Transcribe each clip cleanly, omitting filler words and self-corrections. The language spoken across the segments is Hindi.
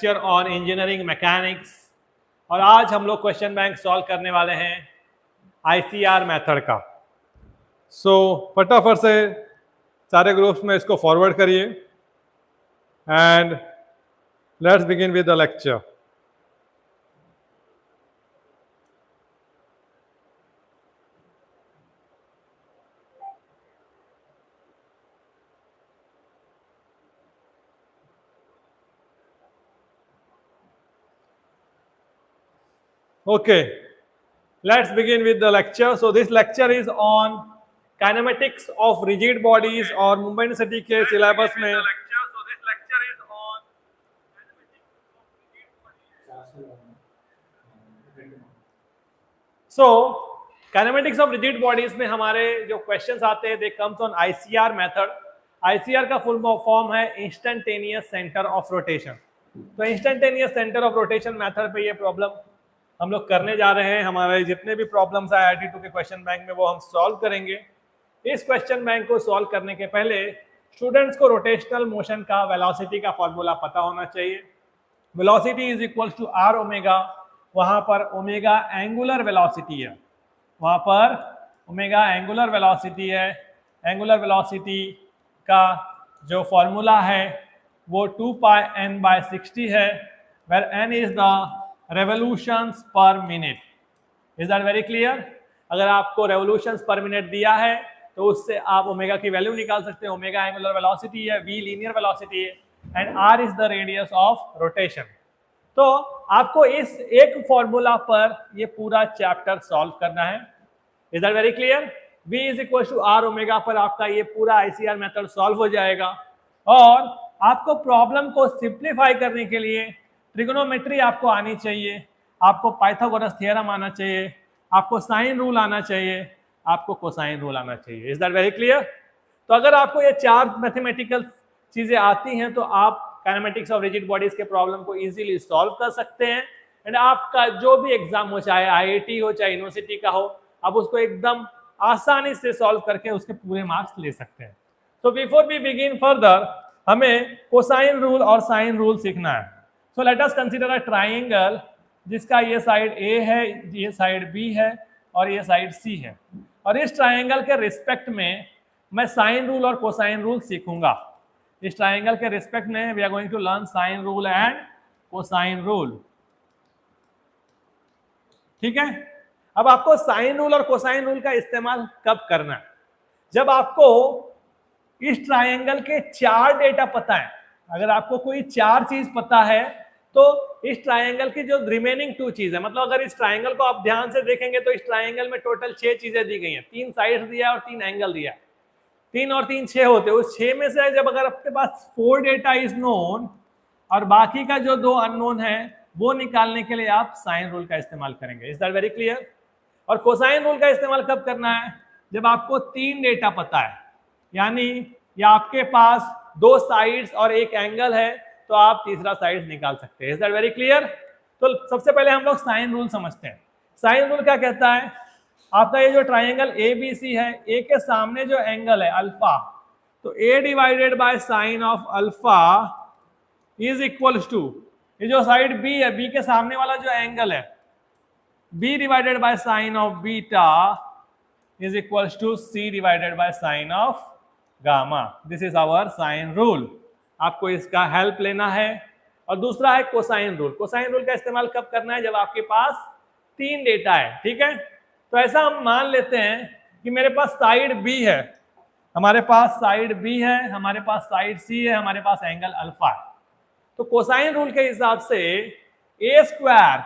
लेक्चर ऑन इंजीनियरिंग मैकेनिक्स और आज हम लोग क्वेश्चन बैंक सॉल्व करने वाले हैं आईसीआर मेथड का। सो फटाफट से सारे ग्रुप्स में इसको फॉरवर्ड करिए and let's begin with the lecture. Okay, let's begin with the lecture. So this lecture is on kinematics of rigid bodies और मुंबई यूनिवर्सिटी के सिलेबस में काइनेमेटिक्स ऑफ रिजिड बॉडीज में हमारे जो क्वेश्चंस आते हैं they comes on ICR method. ICR का फुल फॉर्म है इंस्टेंटेनियस सेंटर ऑफ रोटेशन। तो instantaneous centre of rotation method पे ये प्रॉब्लम हम लोग करने जा रहे हैं। हमारे जितने भी प्रॉब्लम्स आए IIT 2 के क्वेश्चन बैंक में वो हम सॉल्व करेंगे। इस क्वेश्चन बैंक को सॉल्व करने के पहले स्टूडेंट्स को रोटेशनल मोशन का वेलोसिटी का फॉर्मूला पता होना चाहिए। Velocity is equals to R omega. वहां पर ओमेगा एंगुलर वेलोसिटी है, वहां पर ओमेगा एंगुलर वेलोसिटी है। एंगुलर वेलोसिटी का जो फॉर्मूला है वो 2πn/60 है, where n is the revolutions per minute. Is that very clear? अगर आपको revolutions per minute दिया है तो उससे आप ओमेगा की वैल्यू निकाल सकते हैं। ओमेगा एंगुलर वेलोसिटी है, v लीनियर वेलोसिटी है and r is the radius of rotation. तो आपको इस एक फॉर्मूला पर ये पूरा चैप्टर सॉल्व करना है। Is that very clear? v is equal to r omega पर आपका ये पूरा आईसीआर मेथड सॉल्व हो जाएगा। और आपको प्रॉब्लम को सिंप्लीफाई करने के लिए ट्रिगोनोमेट्री आपको आनी चाहिए, आपको पाइथागोरस थ्योरम आना चाहिए, आपको साइन रूल आना चाहिए, आपको कोसाइन रूल आना चाहिए। Is that very clear? तो अगर आपको ये चार मैथमेटिकल चीजें आती हैं तो आप काइनेमेटिक्स ऑफ रिजिड बॉडीज के प्रॉब्लम को इजीली सॉल्व कर सकते हैं एंड आपका जो भी एग्जाम हो, चाहे IIT हो चाहे यूनिवर्सिटी का हो, आप उसको एकदम आसानी से सॉल्व करके उसके पूरे मार्क्स ले सकते हैं। तो बिफोर वी बिगिन फर्दर हमें कोसाइन रूल और साइन रूल सीखना है। So let us consider a triangle जिसका ये साइड A है, ये साइड B है और ये साइड C है। और इस ट्राइंगल के रिस्पेक्ट में मैं साइन रूल और कोसाइन रूल सीखूंगा। इस ट्राइंगल के रिस्पेक्ट में we are going to learn sine rule and cosine rule. ठीक है? अब आपको साइन रूल और कोसाइन रूल का इस्तेमाल कब करना है? जब आपको इस ट्राइंगल के चार डेटा पता है। अगर आपको कोई चार चीज पता है तो इस ट्राइंगल की जो रिमेनिंग टू चीज है, मतलब अगर इस ट्राइंगल को आप ध्यान से देखेंगे तो इस ट्राइंगल में टोटल 6 चीजें दी गई हैं, 3 साइड दिया और 3 एंगल दिया। 3 और 3 6 होते हैं। उस 6 में से जब अगर आपके पास 4 डेटा इज नोन और बाकी का जो 2 अननोन है वो निकालने के लिए आप साइन रूल का इस्तेमाल करेंगे। Is that very clear? और कोसाइन रूल का इस्तेमाल कब करना है? जब आपको 3 डेटा पता है, यानी या आपके पास 2 साइड्स और 1 एंगल है तो आप तीसरा साइड निकाल सकते हैं। Is that very clear? तो सबसे पहले हम लोग साइन रूल समझते हैं। साइन रूल क्या कहता है? आपका ये जो ट्राइंगल ABC है, A के सामने जो एंगल है अल्फा, तो A divided by sine of alpha is equals to ये जो साइड B है, B के सामने वाला जो एंगल है B divided by sine of beta is equals to C divided by sine of gamma. This is our sine rule. आपको इसका हेल्प लेना है। और दूसरा है कोसाइन रूल। कोसाइन रूल का इस्तेमाल कब करना है? जब आपके पास 3 डेटा है। ठीक है? तो ऐसा हम मान लेते हैं कि मेरे पास साइड B है, हमारे पास साइड B है, हमारे पास साइड C है, हमारे पास एंगल अल्फा है। तो कोसाइन रूल के हिसाब से a square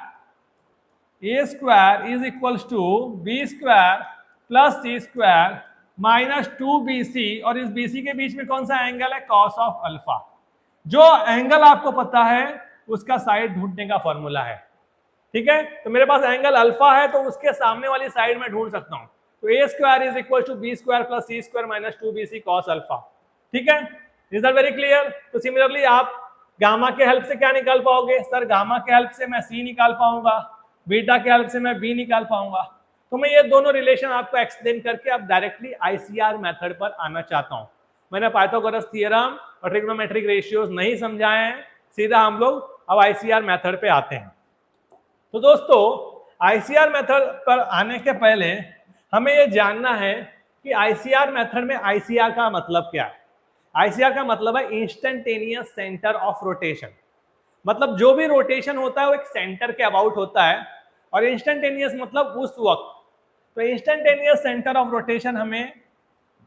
is equals to b square plus c square minus 2bc, और इस bc के बीच में कौन सा एंगल है? Cos of alpha. जो एंगल आपको पता है उसका साइड ढूंढने का फॉर्मूला है। ठीक है? तो मेरे पास एंगल अल्फा है तो उसके सामने वाली साइड में ढूंढ सकता हूं। तो a square is equal to b square plus c square minus 2bc cos alpha. ठीक है? Is that very clear? तो सिमिलरली आप गामा के हेल्प से क्या निकाल पाओगे? सर गामा के हेल्प से मैं c निकाल पाऊंगा, बीटा के हेल्प से मैं b निकाल पाऊंगा। तो मैं ये दोनों रिलेशन आपको एक्सप्लेन करके अब डायरेक्टली आईसीआर मेथड पर आना चाहता हूं। मैंने पाइथागोरस थ्योरम और ट्रिग्नोमेट्रिक रेशियोज नहीं समझाए हैं, सीधा हम लोग अब आईसीआर मेथड पे आते हैं। तो दोस्तों आईसीआर मेथड पर आने के पहले हमें यह जानना है कि आईसीआर मेथड में आईसीआर का मतलब क्या है। आईसीआर का मतलब है इंस्टेंटेनियस सेंटर ऑफ रोटेशन, मतलब जो भी रोटेशन होता है वो एक सेंटर के अबाउट होता है, और इंस्टेंटेनियस मतलब उस वक्त। तो इंस्टेंटेनियस सेंटर ऑफ रोटेशन हमें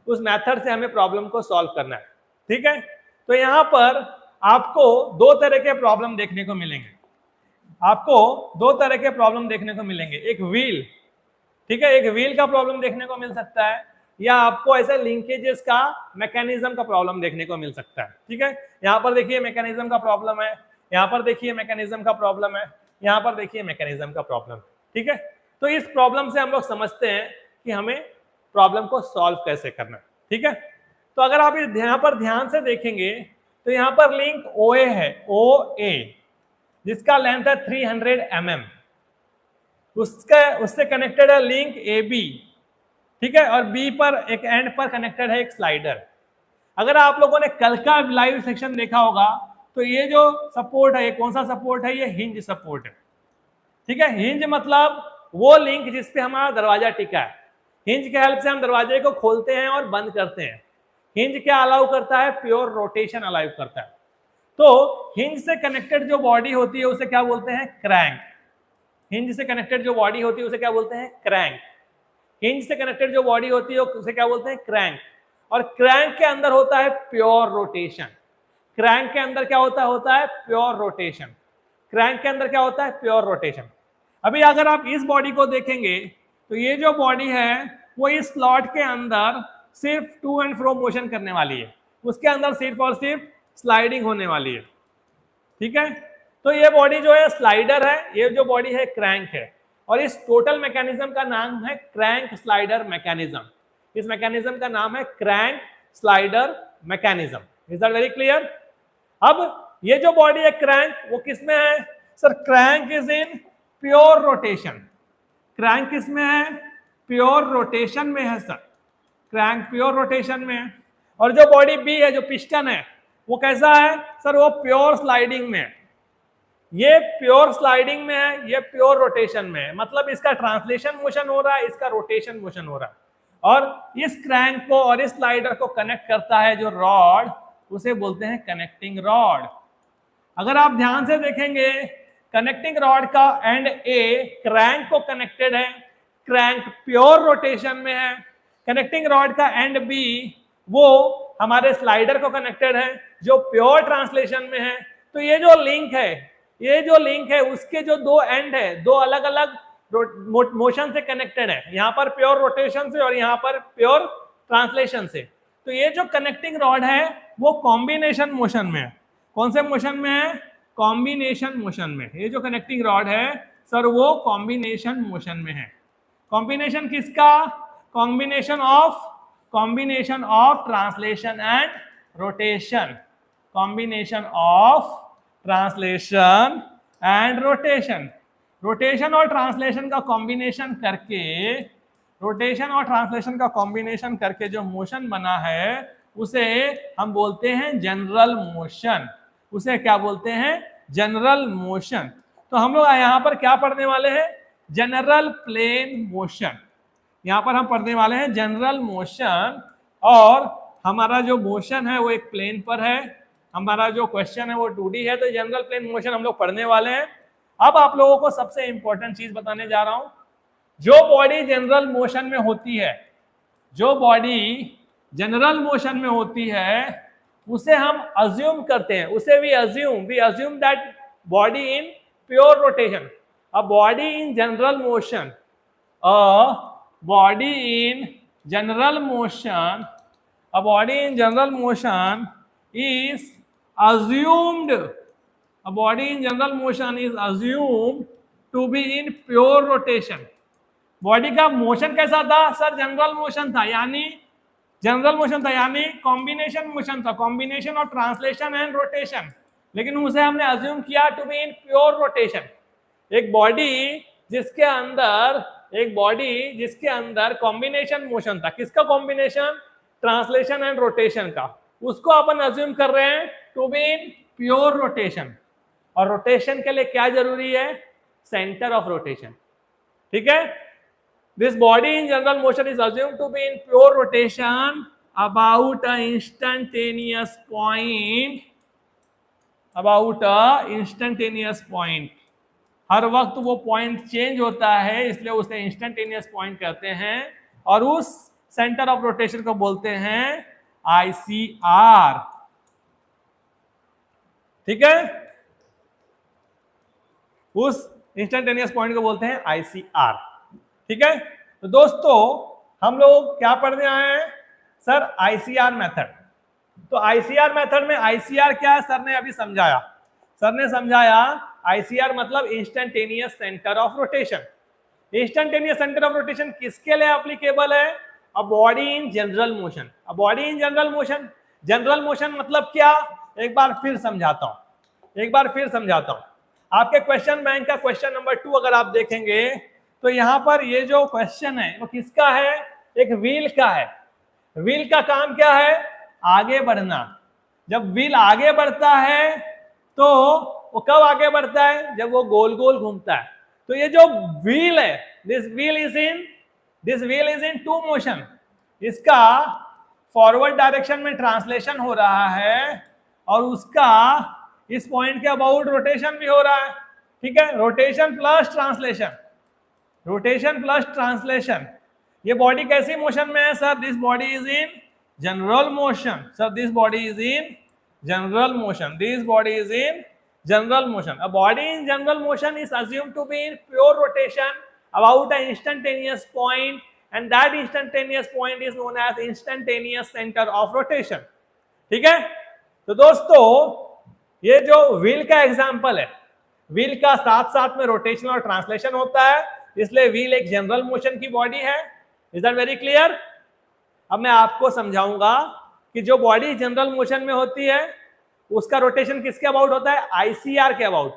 उस मेथड से हमें प्रॉब्लम को सॉल्व करना है, ठीक है। तो यहां पर आपको दो तरह के प्रॉब्लम देखने को मिलेंगे, आपको दो तरह के प्रॉब्लम देखने को मिलेंगे, एक व्हील, ठीक है, एक व्हील का प्रॉब्लम देखने को मिल सकता है, या आपको ऐसे लिंकेजेस का मैकेनिज्म का प्रॉब्लम देखने को मिल सकता है, ठीक है। यहाँ पर देखिए मैकेनिज्म का प्रॉब्लम है, यहाँ पर देखिए मैकेनिज्म का प्रॉब्लम है, यहाँ पर देखिए मैकेनिज्म का प्रॉब्लम, ठीक है। तो इस प्रॉब्लम से हम लोग समझते हैं कि हमें प्रॉब्लम को सॉल्व कैसे करना है, ठीक है। तो अगर आप यहाँ पर ध्यान से देखेंगे तो यहाँ पर लिंक OA है, OA जिसका लेंथ है 300 mm, उससे कनेक्टेड है लिंक AB, ठीक है, और B पर एक एंड पर कनेक्टेड है एक स्लाइडर। अगर आप लोगों ने कल का लाइव सेक्शन देखा होगा तो ये जो सपोर्ट है, ये कौन सा सपोर्ट है, ये हिंज सपोर्ट है, ठीक है। हिंज मतलब वो लिंक जिसपे हमारा दरवाजा टिका है। हिंज के हेल्प से हम दरवाजे को खोलते हैं और बंद करते हैं। हिंज क्या अलाउ करता है, प्योर रोटेशन अलाउ करता है। तो हिंज से कनेक्टेड जो बॉडी होती है उसे क्या बोलते हैं, क्रैंक। हिंज से कनेक्टेड जो बॉडी होती है उसे क्या बोलते हैं, क्रैंक। हिंज से कनेक्टेड जो बॉडी होती है उसे क्या बोलते हैं, क्रैंक। और क्रैंक के अंदर होता है प्योर रोटेशन। क्रैंक के अंदर क्या होता है प्योर रोटेशन। क्रैंक के अंदर क्या होता है, प्योर रोटेशन। अभी अगर आप इस बॉडी को देखेंगे तो ये जो बॉडी है वो इस स्लॉट के अंदर सिर्फ टू एंड फ्रो मोशन करने वाली है, उसके अंदर सिर्फ और सिर्फ स्लाइडिंग होने वाली है, ठीक है। तो ये बॉडी जो है स्लाइडर है, ये जो बॉडी है क्रैंक है, और इस टोटल मैकेनिज्म का नाम है क्रैंक स्लाइडर मैकेनिज्म। इस मैकेनिज्म का नाम है crank slider mechanism. Is that very clear? अब ये जो बॉडी है क्रैंक, वो किसमें है sir, crank is in pure rotation. Crank किसमें है, प्योर रोटेशन में है सर, क्रैंक प्योर रोटेशन में है। और जो बॉडी बी है, जो पिस्टन है, वो कैसा है सर, वो प्योर स्लाइडिंग में है। ये प्योर स्लाइडिंग में है, ये प्योर रोटेशन में है, मतलब इसका ट्रांसलेशन मोशन हो रहा है, इसका रोटेशन मोशन हो रहा है। और इस क्रैंक को और इस स्लाइडर को कनेक्ट करता है जो रॉड, उसे बोलते हैं कनेक्टिंग रॉड। अगर आप ध्यान से देखेंगे, कनेक्टिंग रॉड का एंड ए क्रैंक को कनेक्टेड है, क्रैंक प्योर रोटेशन में है। कनेक्टिंग रॉड का एंड बी वो हमारे स्लाइडर को कनेक्टेड है जो प्योर ट्रांसलेशन में है। तो ये जो लिंक है, ये जो लिंक है उसके जो दो एंड है, दो अलग अलग मोशन से कनेक्टेड है, यहाँ पर प्योर रोटेशन से और यहाँ पर प्योर ट्रांसलेशन से। तो ये जो कनेक्टिंग रॉड है वो कॉम्बिनेशन मोशन में है। कौन से मोशन में है, कॉम्बिनेशन मोशन में। ये जो कनेक्टिंग रॉड है सर वो कॉम्बिनेशन मोशन में है। कॉम्बिनेशन किसका, combination of translation and rotation. Combination of translation and rotation. Rotation और ट्रांसलेशन का कॉम्बिनेशन करके, रोटेशन और ट्रांसलेशन का कॉम्बिनेशन करके जो मोशन बना है उसे हम बोलते हैं जनरल मोशन। उसे क्या बोलते हैं, जनरल मोशन। तो हम लोग यहाँ पर क्या पढ़ने वाले हैं, जनरल प्लेन मोशन। यहाँ पर हम पढ़ने वाले हैं जनरल मोशन, और हमारा जो मोशन है वो एक प्लेन पर है, हमारा जो क्वेश्चन है वो 2D है, तो जनरल प्लेन मोशन हम लोग पढ़ने वाले हैं। अब आप लोगों को सबसे इंपॉर्टेंट चीज बताने जा रहा हूं, जो बॉडी जनरल मोशन में होती है, जो बॉडी जनरल मोशन में होती है उसे हम अज्यूम करते हैं, उसे we assume that body in pure rotation. A body in general motion, a body in general motion, a body in general motion is assumed, a body in general motion is assumed to be in pure rotation. Body का मोशन कैसा था सर, जनरल मोशन था, यानी जनरल मोशन था, यानी कॉम्बिनेशन मोशन था, combination of translation and rotation, लेकिन उसे हमने अज्यूम किया to be in pure rotation. एक बॉडी जिसके अंदर कॉम्बिनेशन मोशन था, किसका कॉम्बिनेशन, ट्रांसलेशन एंड रोटेशन का, उसको अपन अज्यूम कर रहे हैं to be in pure rotation. और रोटेशन के लिए क्या जरूरी है? Centre of rotation. ठीक है, this body in general motion is assumed to be in pure rotation about a instantaneous point, about a instantaneous point. हर वक्त वो पॉइंट चेंज होता है, इसलिए उसे इंस्टेंटेनियस पॉइंट कहते हैं, और उस सेंटर ऑफ रोटेशन को बोलते हैं आईसीआर। ठीक है, उस इंस्टेंटेनियस पॉइंट को बोलते हैं आईसीआर। ठीक है, तो दोस्तों हम लोग क्या पढ़ने आए हैं सर? ICR method. तो आईसीआर मेथड में आईसीआर क्या है सर ने अभी समझाया। सर ने समझाया आईसीआर मतलब instantaneous centre of rotation. Instantaneous centre of rotation किसके लिए एप्लीकेबल है? अ body in general motion. A body in general motion, general motion मतलब क्या? एक बार फिर समझाता हूं, आपके क्वेश्चन बैंक का क्वेश्चन नंबर 2 अगर आप देखेंगे तो यहां पर ये जो क्वेश्चन है वो किसका है? एक व्हील का है। व्हील का काम क्या है? आगे बढ़ना। जब व्हील आगे बढ़ता है तो वो कब आगे बढ़ता है? जब वो गोल गोल घूमता है। तो ये जो व्हील है, this wheel is in two motion. इसका फॉरवर्ड डायरेक्शन में ट्रांसलेशन हो रहा है और उसका इस पॉइंट के अबाउट रोटेशन भी हो रहा है। ठीक है, रोटेशन प्लस ट्रांसलेशन। ये बॉडी कैसी मोशन में है sir? This body is in general motion. Sir this body is in general motion. A body in general motion is assumed to be in pure rotation about an instantaneous point, and that instantaneous point is known as instantaneous center of rotation. ठीक है, तो दोस्तों ये जो व्हील का एग्जांपल है, व्हील का साथ साथ में रोटेशन और ट्रांसलेशन होता है, इसलिए व्हील एक जनरल मोशन की बॉडी है। Is that very clear? अब मैं आपको समझाऊंगा कि जो बॉडी जनरल मोशन में होती है उसका रोटेशन किसके अबाउट होता है? आईसीआर के अबाउट।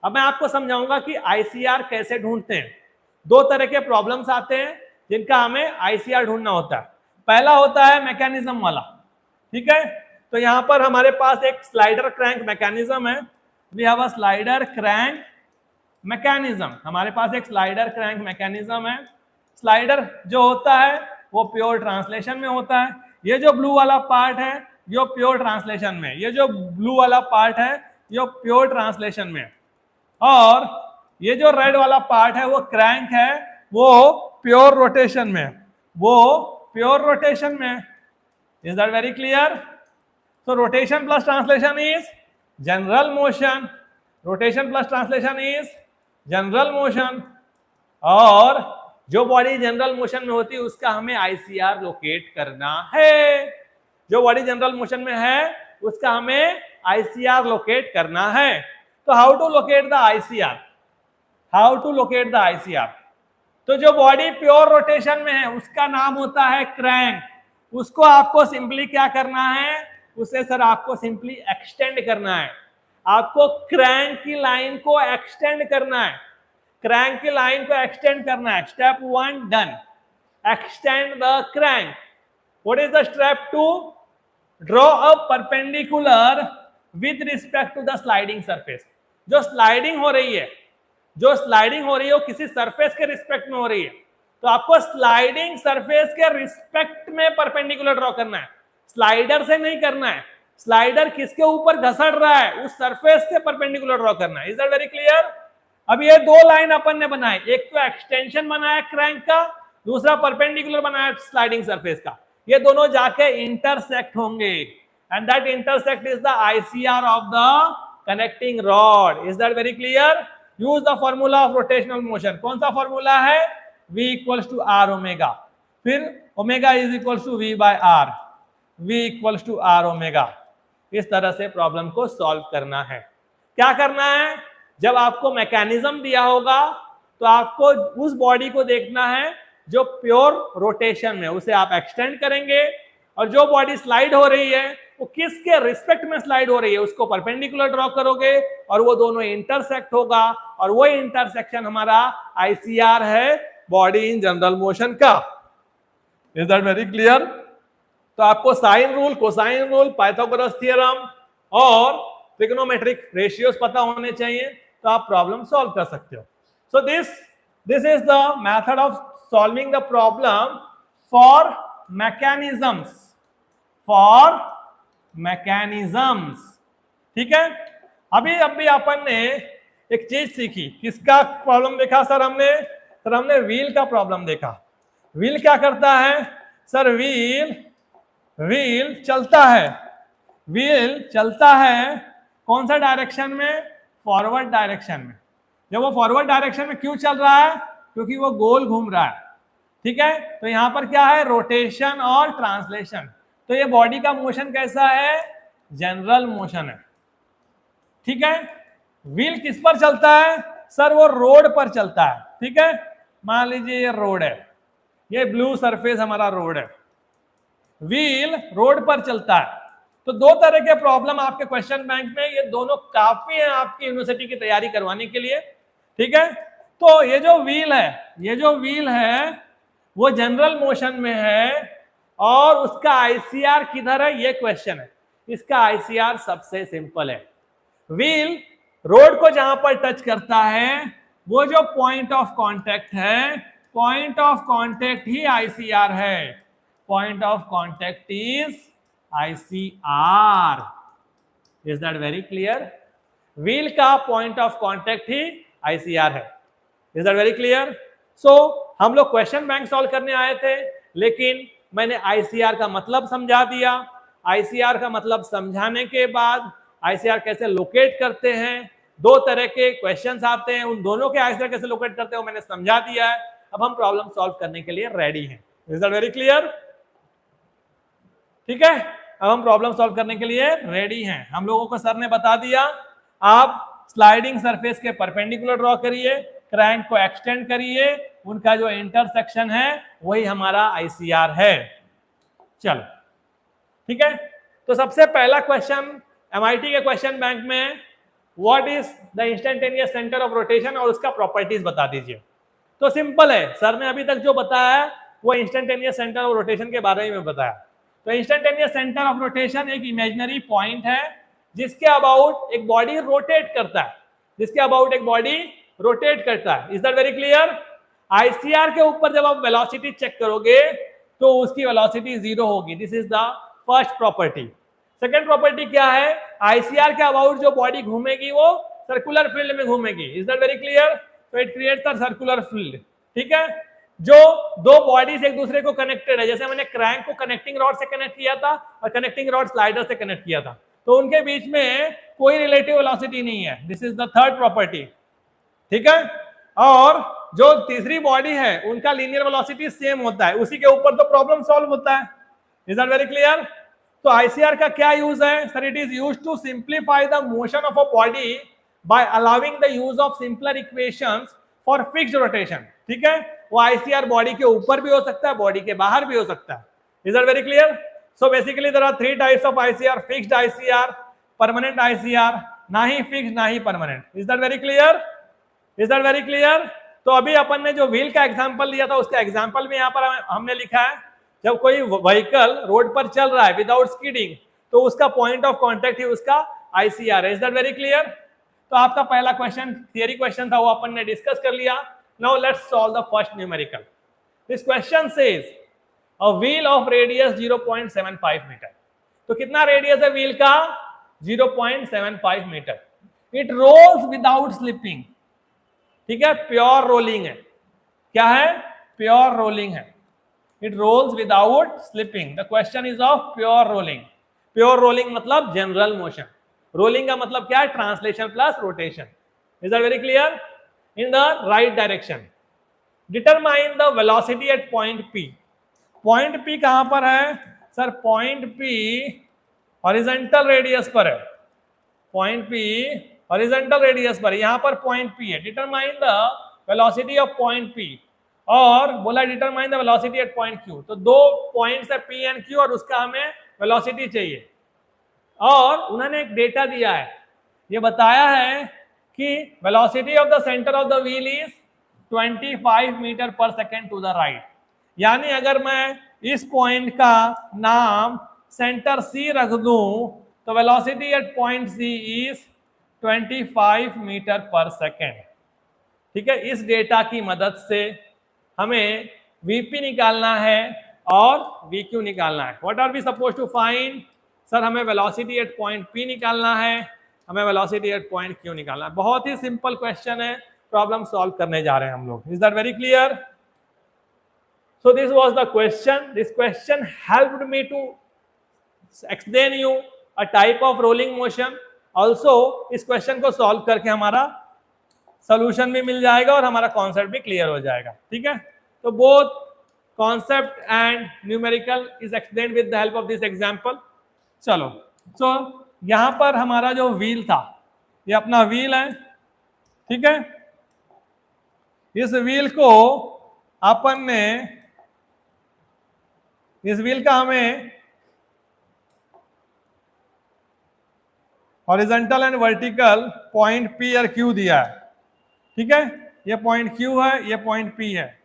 अब मैं आपको समझाऊंगा कि आईसीआर कैसे ढूंढते हैं। दो तरह के प्रॉब्लम्स आते हैं जिनका हमें आईसीआर ढूंढना होता है। पहला होता है मैकेनिज्म वाला। ठीक है, तो यहां पर हमारे पास एक स्लाइडर क्रैंक मैकेनिज्म है। We have a slider crank mechanism. हमारे पास एक स्लाइडर क्रैंक मैकेनिज्म है। स्लाइडर जो होता है वो प्योर ट्रांसलेशन में होता है। ये जो ब्लू वाला पार्ट है ये प्योर ट्रांसलेशन में, ये जो ब्लू वाला पार्ट है ये प्योर ट्रांसलेशन में, और ये जो रेड वाला पार्ट है वो क्रैंक है, वो प्योर रोटेशन में। Is that very clear? So rotation plus translation is general motion. और जो बॉडी जनरल मोशन में होती है उसका हमें आईसीआर लोकेट करना है। जो बॉडी जनरल मोशन में है उसका हमें आईसीआर लोकेट करना है। तो how to locate the ICR? तो जो बॉडी प्योर रोटेशन में है उसका नाम होता है क्रैंक। उसको आपको सिंपली क्या करना है? उसे सर आपको सिंपली एक्सटेंड करना है। आपको क्रैंक की लाइन को एक्सटेंड करना है। Step 1 done. Extend the crank. What is the step 2? Draw a perpendicular with respect to the sliding surface. जो स्लाइडिंग हो रही है वो किसी सरफेस के रिस्पेक्ट में हो रही है, तो आपको स्लाइडिंग सरफेस के रिस्पेक्ट में परपेंडिकुलर ड्रॉ करना है। स्लाइडर से नहीं करना है। स्लाइडर किसके ऊपर घसड़ रहा है? उस सरफेस से परपेंडिकुलर ड्रॉ करना है। Is that very clear? अब ये दो लाइन अपन ने बनाए, एक तो एक्सटेंशन बनाया क्रैंक का, दूसरा परपेंडिकुलर बनाया स्लाइडिंग सरफेस का। ये दोनों जाके इंटरसेक्ट होंगे, and that intersect is the ICR of the connecting rod. Is that very clear? Use the formula of rotational motion. कौन सा फॉर्मूला है? V equals to R omega, फिर omega is equals to V by R, V equals to R omega. इस तरह से प्रॉब्लम को सॉल्व करना है। क्या करना है? जब आपको मैकेनिज्म दिया होगा तो आपको उस बॉडी को देखना है जो प्योर रोटेशन में, उसे आप एक्सटेंड करेंगे, और जो बॉडी स्लाइड हो रही है वो किसके रिस्पेक्ट में स्लाइड हो रही है उसको परपेंडिकुलर ड्रॉ करोगे, और वो दोनों इंटरसेक्ट होगा, और वो इंटरसेक्शन हमारा आईसीआर है बॉडी इन जनरल मोशन का। Is that very clear? तो आपको sine rule, cosine rule, Pythagoras theorem और ट्रिग्नोमेट्रिक रेशियोज पता होने चाहिए, तो आप प्रॉब्लम सॉल्व कर सकते हो. So this is the method of solving the problem for mechanisms. ठीक है. अभी अपन ने एक चीज सीखी. किसका प्रॉब्लम देखा सर हमने व्हील का प्रॉब्लम देखा. व्हील क्या करता है सर? व्हील चलता है कौन सा डायरेक्शन में? फॉरवर्ड डायरेक्शन में. जब वो फॉरवर्ड डायरेक्शन में क्यों चल रहा है? क्योंकि वो गोल घूम रहा है. ठीक है. तो यहां पर क्या है? रोटेशन और ट्रांसलेशन. तो ये बॉडी का मोशन कैसा है? जनरल मोशन है. ठीक है. व्हील किस पर चलता है सर? वो रोड पर चलता है. ठीक है. मान लीजिए ये रोड है, ये ब्लू सरफेस हमारा रोड है, व्हील रोड पर चलता है. तो दो तरह के प्रॉब्लम आपके क्वेश्चन बैंक में, ये दोनों काफी है आपकी यूनिवर्सिटी की तैयारी करवाने के लिए. ठीक है. तो ये जो व्हील है वो जनरल मोशन में है और उसका आईसीआर किधर है? ये क्वेश्चन है. इसका आईसीआर सबसे सिंपल है. व्हील रोड को जहां पर टच करता है, वो जो पॉइंट ऑफ कांटेक्ट है, पॉइंट ऑफ कांटेक्ट ही आईसीआर है. Point of contact is ICR. Is that very clear? Wheel का पॉइंट ऑफ कांटेक्ट ही आईसीआर है. Is that very clear? So हम लोग क्वेश्चन बैंक सॉल्व करने आए थे, लेकिन मैंने आईसीआर का मतलब समझा दिया. आईसीआर का मतलब समझाने के बाद आईसीआर कैसे लोकेट करते हैं, दो तरह के क्वेश्चंस आते हैं, उन दोनों के आईसीआर कैसे लोकेट करते हैं वो मैंने समझा दिया है. अब हम प्रॉब्लम सॉल्व करने के लिए रेडी हैं. Is that very clear? ठीक है. अब हम प्रॉब्लम सॉल्व करने के लिए रेडी हैं. हम लोगों को सर ने बता दिया, आप स्लाइडिंग सरफेस के परपेंडिकुलर ड्रॉ करिए, क्रैंक को एक्सटेंड करिए, उनका जो इंटरसेक्शन है वही हमारा आईसीआर है. चलो ठीक है. तो सबसे पहला क्वेश्चन एमआईटी के क्वेश्चन बैंक में, what is the instantaneous centre of rotation, और उसका प्रॉपर्टीज बता दीजिए. तो सिंपल है, सर ने अभी तक जो बताया वो इंस्टेंटेनियस सेंटर ऑफ रोटेशन के बारे में बताया. तो इंस्टेंटेनियस सेंटर ऑफ रोटेशन एक इमेजिनरी पॉइंट है जिसके अबाउट एक बॉडी रोटेट करता है. Is that very clear? ICR के ऊपर जब आप वेलोसिटी चेक करोगे तो उसकी वेलोसिटी 0 होगी. This is the first property. Second property क्या है? आईसीआर के अबाउट जो बॉडी घूमेगी वो सर्कुलर फील्ड में घूमेगी. Is that very clear? तो it creates a circular field. ठीक है. जो दो बॉडीज एक दूसरे को कनेक्टेड है, जैसे मैंने क्रैंक को कनेक्टिंग रॉड से कनेक्ट किया था और कनेक्टिंग रॉड स्लाइडर से कनेक्ट किया था, तो उनके बीच में कोई रिलेटिव वेलोसिटी नहीं है. This is the third property. ठीक है. और जो तीसरी बॉडी है उनका लीनियर वेलोसिटी सेम होता है, उसी के ऊपर तो प्रॉब्लम सॉल्व होता है. Is that very clear? तो आईसीआर का क्या यूज है sir? It is used to simplify the motion of a body by allowing the use of simpler equations for fixed rotation. ठीक है. वो आईसीआर बॉडी के ऊपर भी हो सकता है, बॉडी के बाहर भी हो सकता है. Is that very clear? So basically there are three types of ICR: fixed ICR, permanent ICR, ना ही फिक्स्ड ना ही permanent. Is that very clear? Is that very clear? तो अभी अपन ने जो व्हील का एग्जांपल लिया था उसका एग्जांपल भी यहाँ पर हमने लिखा है. जब कोई व्हीकल रोड पर चल रहा है विदाउट स्किडिंग, तो उसका पॉइंट ऑफ कांटेक्ट ही उसका आईसीआर है. Is that very clear? तो आपका पहला क्वेश्चन थियरी क्वेश्चन था, वो अपन ने डिस्कस कर लिया. Now let's solve the first numerical. This question says a wheel of radius 0.75 metre. तो कितना रेडियस है व्हील का? 0.75 metre. It rolls without slipping. ठीक है. प्योर रोलिंग है. क्या है? प्योर रोलिंग है. It rolls without slipping. The question is of pure rolling. Pure rolling मतलब general motion. Rolling का मतलब क्या है? Translation plus rotation. Is that very clear? In the right direction. Determine the velocity at point P. Point P कहाँ पर है sir? Point P horizontal radius पर है. Point P horizontal radius पर. यहाँ पर point P है. Determine the velocity of point P. और बोला determine the velocity at point Q. तो दो पॉइंट्स है P एंड Q और उसका हमें वेलोसिटी चाहिए. और उन्होंने एक डेटा दिया है, ये बताया है कि velocity of the centre of the wheel is 25 metre per second to the right. यानी अगर मैं इस पॉइंट का नाम सेंटर C रख दूं तो velocity at point C is 25 metre per second. ठीक है, इस डेटा की मदद से हमें वीपी निकालना है और वीक्यू निकालना है। What are we supposed to find? Sir हमें वेलोसिटी एट पॉइंट पी निकालना है, हमें वेलोसिटी एट पॉइंट क्यू निकालना है। बहुत ही सिंपल क्वेश्चन है, प्रॉब्लम सॉल्व करने जा रहे हैं हम लोग। Is that very clear? So this was the question. This question helped me to explain you a type of rolling motion. Also इस क्वेश्चन को सॉल्व करके हमारा सोल्यूशन भी मिल जाएगा और हमारा कॉन्सेप्ट भी क्लियर हो जाएगा। ठीक है, तो both concept and numerical is explained with the help of this example. चलो, सो यहां पर हमारा जो व्हील था, ये अपना व्हील है। ठीक है, इस व्हील को अपन ने, इस व्हील का हमें horizontal and vertical point P और क्यू दिया है। ठीक है, ये पॉइंट क्यू है, ये पॉइंट पी है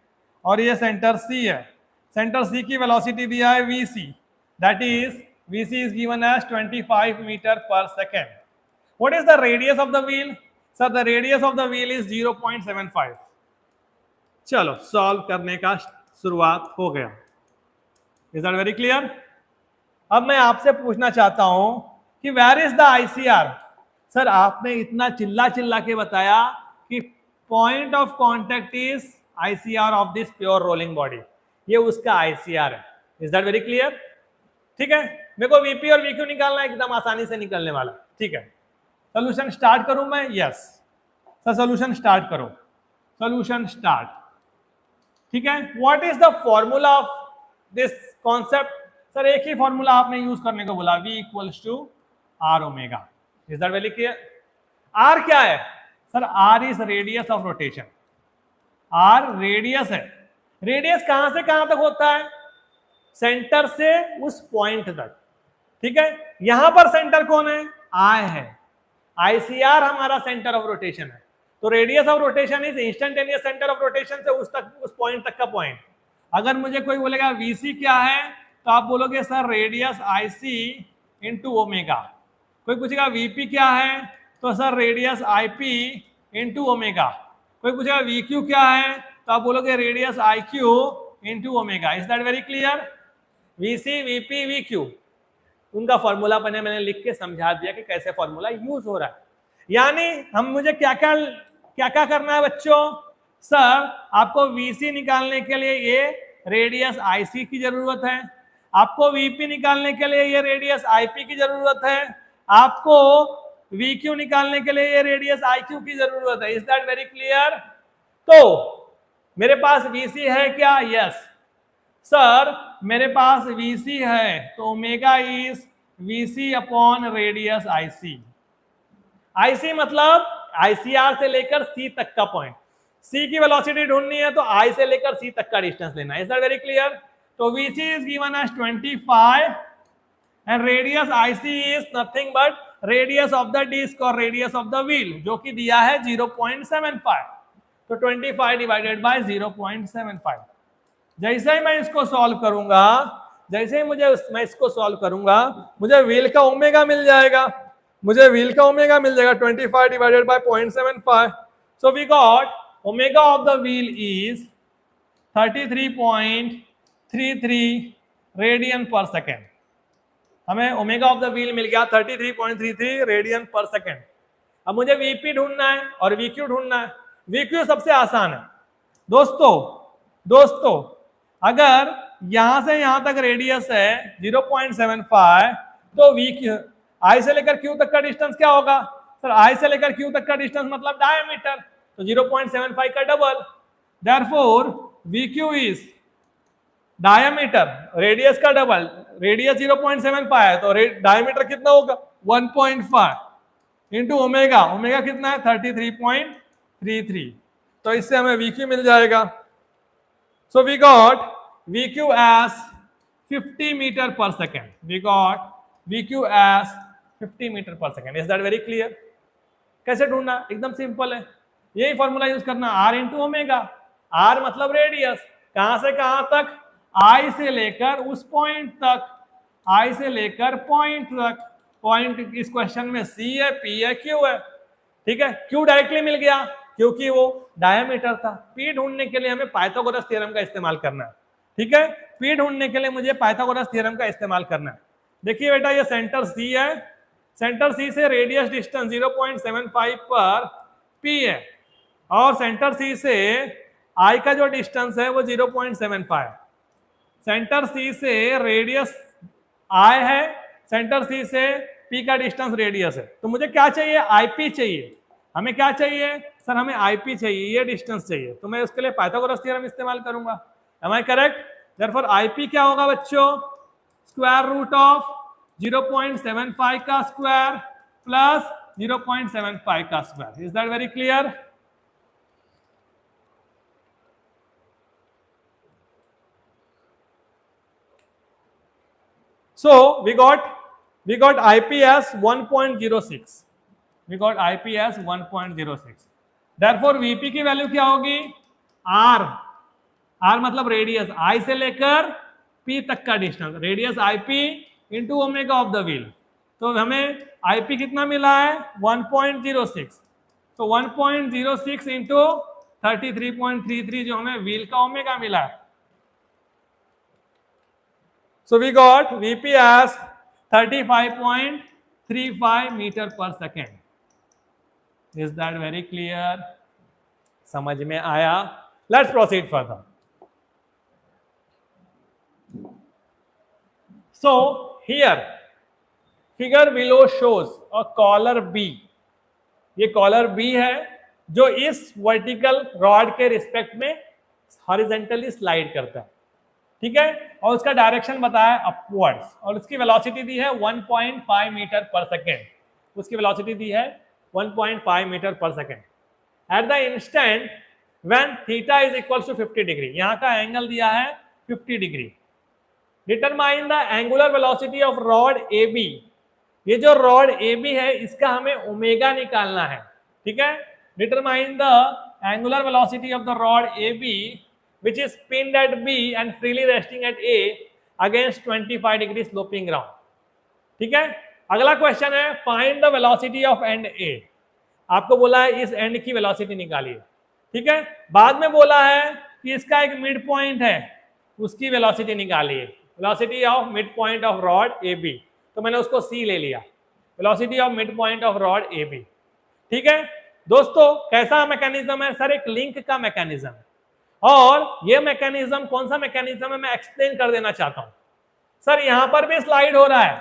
और ये सेंटर सी है। सेंटर सी की वेलोसिटी दिया है VC, that is VC is given as 25 metre per second. What is the radius of the wheel? Sir the radius of the wheel is 0.75। चलो सॉल्व करने का शुरुआत हो गया। Is that very clear? अब मैं आपसे पूछना चाहता हूं कि where is the ICR? Sir आपने इतना चिल्ला चिल्ला के बताया कि point of contact is ICR of this pure rolling body, ये उसका आईसीआर है। Is that very clear? ठीक है, मेरे को वीपी और वीक्यू निकालना एकदम आसानी से निकलने वाला। ठीक है, सोल्यूशन स्टार्ट करूं मैं? यस सर, सोल्यूशन स्टार्ट करो। Solution start. ठीक है, what is the formula of this concept? Sir एक ही फॉर्मूला आपने यूज करने को बोला, V equals to R omega. Is that very clear? R क्या है? Sir R is radius of rotation. R radius है। रेडियस कहां से कहां तक होता है? सेंटर से उस पॉइंट तक। ठीक है, यहां पर सेंटर कौन है? आई है। आईसीआर हमारा सेंटर ऑफ रोटेशन है। तो radius of rotation is instantaneous centre of rotation से उस पॉइंट तक का पॉइंट। अगर मुझे कोई बोलेगा वीसी क्या है, तो आप बोलोगे sir radius IC into omega. कोई पूछेगा वीपी क्या है, तो sir radius IP into omega. कोई पूछेगा वीक्यू क्या है, तो आप बोलोगे radius IQ into omega. Is that very clear? VC, VP, VQ, उनका फॉर्मूला मैंने लिख के समझा दिया कि कैसे फॉर्मूला यूज हो रहा है। यानी हम मुझे क्या क्या करना है बच्चों? सर आपको वीसी निकालने के लिए ये रेडियस आईसी की जरूरत है, आपको वीपी निकालने के लिए ये रेडियस आईपी की जरूरत है, आपको वीक्यू निकालने के लिए ये रेडियस आईक्यू की जरूरत है। Is that very clear? तो मेरे पास वीसी है क्या? यस सर मेरे पास वीसी है, तो omega is VC upon radius IC. IC मतलब आईसीआर से लेकर सी तक का पॉइंट। सी की वेलोसिटी ढूंढनी है तो आई से लेकर सी तक का डिस्टेंस लेना है। Is that very clear? तो VC is given as 25 and radius IC is nothing but radius of the disc और रेडियस ऑफ द व्हील, जो कि दिया है 0.75। तो 25 डिवाइडेड बाय 0.75। जैसे ही मैं इसको सॉल्व करूंगा, मैं इसको सॉल्व करूंगा, मुझे व्हील का ओमेगा मिल जाएगा। 25 divided by 0.75। So we got omega of the wheel is 33.33 radian per second. हमें ओमेगा ऑफ द व्हील मिल गया 33.33 रेडियन पर सेकेंड। अब मुझे वीपी ढूंढना है और वीक्यू ढूंढना है। वीक्यू सबसे आसान है दोस्तों, अगर यहां से यहां तक रेडियस है 0.75, तो वीक्यू आई से लेकर क्यू तक का डिस्टेंस क्या होगा? सर आई से लेकर क्यू तक का डिस्टेंस मतलब डायमीटर, तो 0.75 का double. Therefore VQ is diameter, radius का डबल। रेडियस 0.75 है तो डायमीटर कितना होगा? 1.5 इंटू ओमेगा। ओमेगा कितना है? 33.33। तो इससे हमें वीक्यू मिल जाएगा। So we got VQ as 50 metre per second. We got VQ as 50 metre per second. Is that very clear? कैसे ढूंढना? एकदम सिंपल है, यही फॉर्मूला यूज करना, आर इंटू ओमेगा। आर मतलब रेडियस, कहां से कहां तक? आई से लेकर उस पॉइंट तक, आई से लेकर पॉइंट तक। पॉइंट इस क्वेश्चन में सी है, पी है, क्यू है। ठीक है, क्यू डायरेक्टली मिल गया क्योंकि वो डायमीटर था। पी ढूंढने के लिए हमें पाइथागोरस थ्योरम का इस्तेमाल करना है। ठीक है, पी ढूंढने के लिए मुझे पाइथागोरस थ्योरम का इस्तेमाल करना है। देखिए बेटा, ये सेंटर सी है, सेंटर सी से रेडियस डिस्टेंस 0.75 पर पी है, और सेंटर सी से आई का जो डिस्टेंस है वो 0.75। सेंटर सी से रेडियस आई है, सेंटर सी से पी का डिस्टेंस रेडियस है। तो मुझे क्या चाहिए? आईपी चाहिए। हमें क्या चाहिए सर? हमें आईपी चाहिए, ये डिस्टेंस चाहिए। तो मैं उसके लिए पाइथागोरस थ्योरम इस्तेमाल करूंगा। Am I correct? Therefore IP क्या होगा बच्चों? स्क्वायर रूट ऑफ 0.75 का स्क्वायर प्लस 0.75 का square. Is that very clear? So we got IP as 1.06. We got IP as 1.06. Therefore VP की वैल्यू क्या होगी? R मतलब रेडियस, I से लेकर P तक का distance, radius IP into omega of the wheel. तो हमें IP कितना मिला है? 1.06। तो 1.06 इंटू 33.33 जो हमें व्हील का ओमेगा मिला है। So we got VP as 35.35 meter per second. Is that very clear? समझ में आया? Let's proceed further. So here figure below shows a collar B. ये कॉलर B है जो इस वर्टिकल रॉड के रिस्पेक्ट में हॉरिजेंटली स्लाइड करता है। ठीक है, और उसका डायरेक्शन बताया अपवर्ड्स, और उसकी वेलोसिटी दी है 1.5 मीटर पर सेकेंड। उसकी वेलोसिटी दी है 1.5 metre per second at the instant when theta is equal to 50 degree. यहाँ का एंगल दिया है 50 degree. Determine the angular velocity of rod A B. ये जो रॉड ए बी है इसका हमें ओमेगा निकालना है। ठीक है, determine the angular velocity of the rod A B which is pinned at B and freely resting at A against 25 degree sloping ground. ठीक है, अगला क्वेश्चन है find the velocity of and A। आपको बोला है इस एंड की वेलोसिटी निकालिए। ठीक है, बाद में बोला है कि इसका एक मिड पॉइंट है, उसकी वेलोसिटी निकालिए। Velocity of mid point of rod A B, तो मैंने उसको C ले लिया। Velocity of mid point of rod A B. ठीक है दोस्तों, कैसा मैकेनिज्म है सर? एक लिंक का मैकेनिज्म, और ये मैकेनिज्म कौन सा मैकेनिज्म है मैं एक्सप्लेन कर देना चाहता हूं। सर यहां पर भी स्लाइड हो रहा है,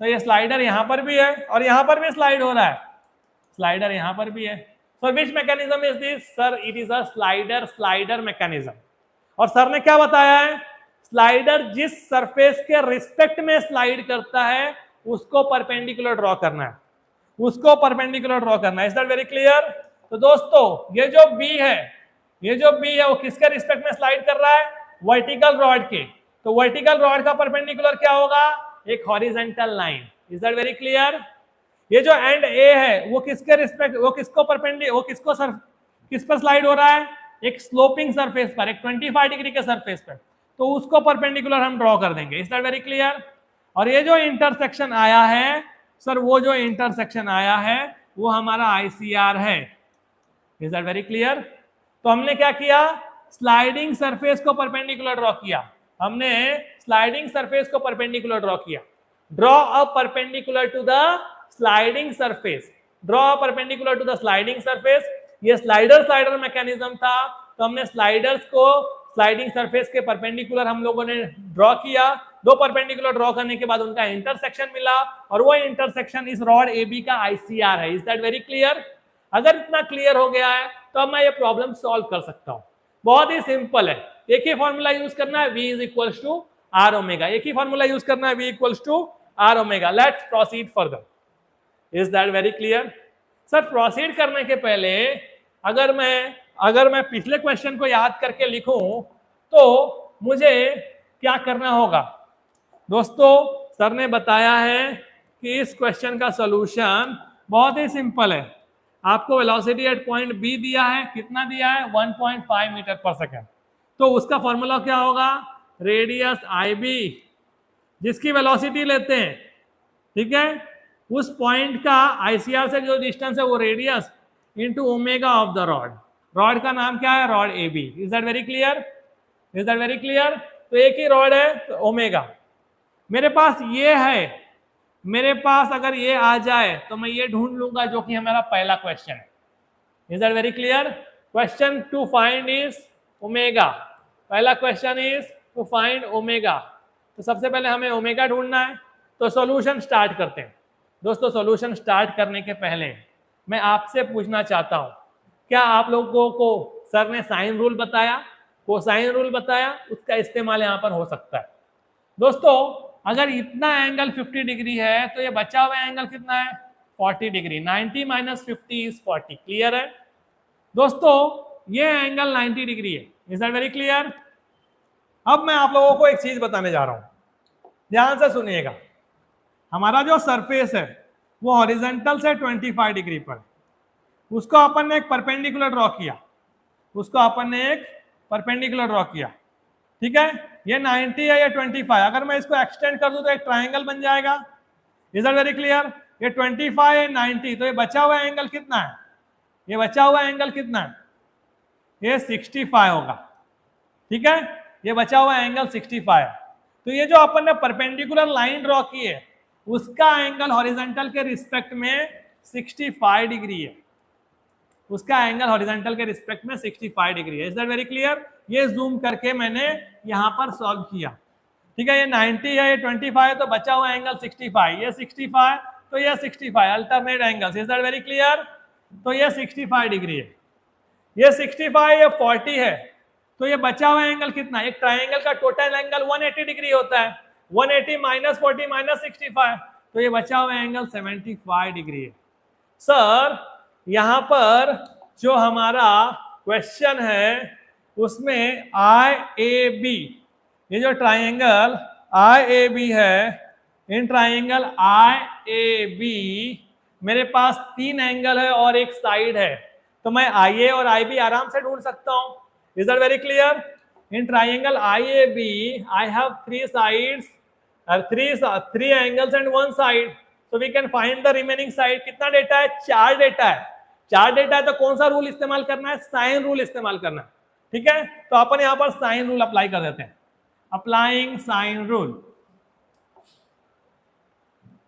तो ये स्लाइडर यहां पर भी है और यहां पर भी स्लाइड हो रहा है, स्लाइडर यहां पर भी है। Sir which mechanism is this? Sir it is a slider mechanism. और सर ने क्या बताया है? स्लाइडर जिस सरफेस के रिस्पेक्ट में स्लाइड करता है उसको परपेंडिकुलर ड्रॉ करना है, उसको परपेंडिकुलर ड्रॉ करना है। Is that very clear? तो दोस्तों ये जो बी है, ये जो बी है वो किसके रिस्पेक्ट में स्लाइड कर रहा है? वर्टिकल रॉड के। तो वर्टिकल रॉड का परपेंडिकुलर क्या होगा? एक horizontal line. Is that very clear? ये जो एंड ए है वो किसके रिस्पेक्ट, वो किसको परपेंडिकुलर, वो किसको किस पर स्लाइड हो रहा है? एक स्लोपिंग सरफेस पर, एक 25 डिग्री के सरफेस पर। तो उसको परपेंडिकुलर हम ड्रॉ कर देंगे। Is that very clear? और ये जो इंटरसेक्शन आया है सर, वो जो इंटरसेक्शन आया है वो हमारा आईसीआर है। Is that very clear? तो हमने क्या किया? स्लाइडिंग सरफेस को परपेंडिकुलर ड्रॉ किया। हमने स्लाइडिंग सरफेस को परपेंडिकुलर ड्रॉ किया। Draw a perpendicular to the sliding surface, draw a perpendicular to the sliding surface. ये स्लाइडर मैकेनिज्म था, तो हमने स्लाइडर्स को स्लाइडिंग सरफेस के परपेंडिकुलर हम लोगों ने ड्रॉ किया। दो परपेंडिकुलर ड्रॉ करने के बाद उनका इंटरसेक्शन मिला, और वो इंटरसेक्शन इस रॉड ए बी का आईसीआर है। Is that very clear? अगर इतना क्लियर हो गया है तो अब मैं ये प्रॉब्लम सॉल्व कर सकता हूं। बहुत ही सिंपल है, एक ही फॉर्मूला यूज करना है, V is equals to R omega. एक ही फॉर्मूला यूज करना है, V equals to R omega. Let's proceed further. Is that very clear? Sir proceed करने के पहले अगर मैं पिछले क्वेश्चन को याद करके लिखूं तो मुझे क्या करना होगा? दोस्तों सर ने बताया है कि इस क्वेश्चन का सॉल्यूशन बहुत ही सिंपल है। आपको वेलोसिटी एट पॉइंट बी दिया है, कितना दिया है? 1.5 मीटर पर सेकेंड। तो उसका फॉर्मूला क्या होगा? रेडियस आई बी, जिसकी वेलोसिटी लेते हैं ठीक है, उस पॉइंट का आईसीआर से जो डिस्टेंस है वो radius into omega of the rod. Rod का नाम क्या है, rod A B. Is that very clear, is that very clear. तो एक ही रॉड है तो ओमेगा। मेरे पास ये है, मेरे पास अगर ये आ जाए तो मैं ये ढूंढ लूंगा जो कि हमारा पहला क्वेश्चन है। Is that very clear. Question to find is omega. पहला question is to find omega. तो सबसे पहले हमें ओमेगा ढूंढना है। तो सॉल्यूशन स्टार्ट करते हैं। दोस्तों सॉल्यूशन स्टार्ट करने के पहले मैं आपसे पूछना चाहता हूं, क्या आप लोगों को सर ने साइन रूल बताया, कोसाइन रूल बताया, उसका इस्तेमाल यहां पर हो सकता है। दोस्तों अगर इतना एंगल 50 डिग्री है तो ये बचा हुआ एंगल कितना है, 40 डिग्री। 90 minus 50 is 40। क्लियर है दोस्तों, ये एंगल 90 डिग्री है। Is that very clear. अब मैं आप लोगों को एक चीज बताने जा रहा हूं, ध्यान से सुनिएगा। हमारा जो सरफेस है वो हॉरिजॉन्टल से 25 डिग्री पर, उसको अपन ने एक परपेंडिकुलर ड्रॉ किया, उसको अपन ने एक परपेंडिकुलर ड्रॉ किया। ठीक है, ये 90 है, ये 25। अगर मैं इसको एक्सटेंड कर दूं तो एक ट्राइंगल बन जाएगा। Is that very clear. ये 25 है 90, तो ये बचा हुआ एंगल कितना है, ये बचा हुआ एंगल कितना है, ये 65 होगा। ठीक है, ये बचा हुआ एंगल 65 है। तो ये जो अपन ने परपेंडिकुलर लाइन ड्रॉ की है उसका एंगल हॉरिजॉन्टल के रिस्पेक्ट में 65 डिग्री है, उसका एंगल हॉरिजॉन्टल के रिस्पेक्ट में 65 डिग्री है। Is that very clear. ये जूम करके मैंने यहां पर सॉल्व किया। ठीक है, ये 90 है, ये 25 है, तो बचा हुआ एंगल 65, ये 65 तो ये 65, alternate angles. Is that very clear. तो ये 65 डिग्री है, ये 65, ये 40 है, तो ये बचा हुआ एंगल कितना, एक ट्राइंगल का टोटल एंगल 180 डिग्री होता है। 180 माइनस 40 माइनस 65, तो ये बचा हुआ एंगल 75 डिग्री है। सर यहां पर जो हमारा क्वेश्चन है उसमें आई ए बी, ये जो ट्राइंगल आई ए बी है, इन ट्राइंगल आई ए बी मेरे पास 3 एंगल है और एक साइड है, तो मैं आई ए और आई बी आराम से ढूंढ सकता हूं। Is that very clear. In triangle I A B I have 3 sides, 3 angles and 1 side, so we can find the remaining side। कितना डेटा है, 4 डेटा है। 4 डेटा है तो कौन सा रूल इस्तेमाल करना है, साइन रूल इस्तेमाल करना है। ठीक है, तो अपन यहां पर साइन रूल अप्लाई कर देते हैं। Applying sine rule,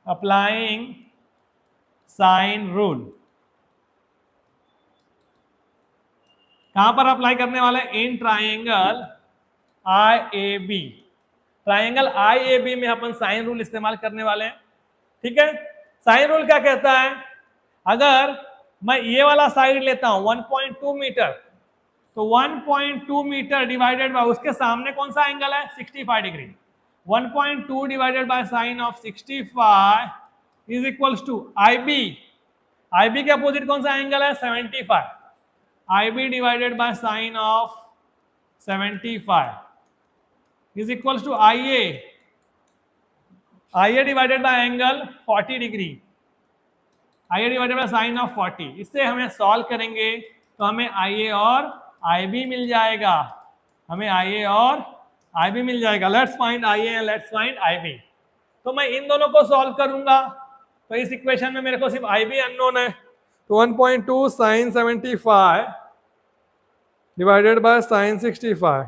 applying sine rule. कहां पर अप्लाई करने वाले, in triangle I A B. Triangle I A B में अपन साइन रूल इस्तेमाल करने वाले हैं। ठीक है, साइन रूल क्या कहता है, अगर मैं ये वाला साइड लेता हूं 1.2 मीटर, तो 1.2 मीटर डिवाइडेड बाय उसके सामने कौन सा एंगल है, 65 degree. 1.2 divided by sine of 65 is equals to I B. I B के अपोजिट कौन सा एंगल है, 75। I B divided by sine of 75 is equals to I A. I A divided by angle 40 degree, I A divided by sine of 40। इससे हमें सॉल्व करेंगे तो हमें आई ए और आई बी मिल जाएगा, हमें आई ए और आई बी मिल जाएगा। Let's find I A and let's find I B. तो मैं इन दोनों को सॉल्व करूंगा, तो इस इक्वेशन में मेरे को सिर्फ आई बी अननोन है, तो 1.2 sine 75 divided by sine 65,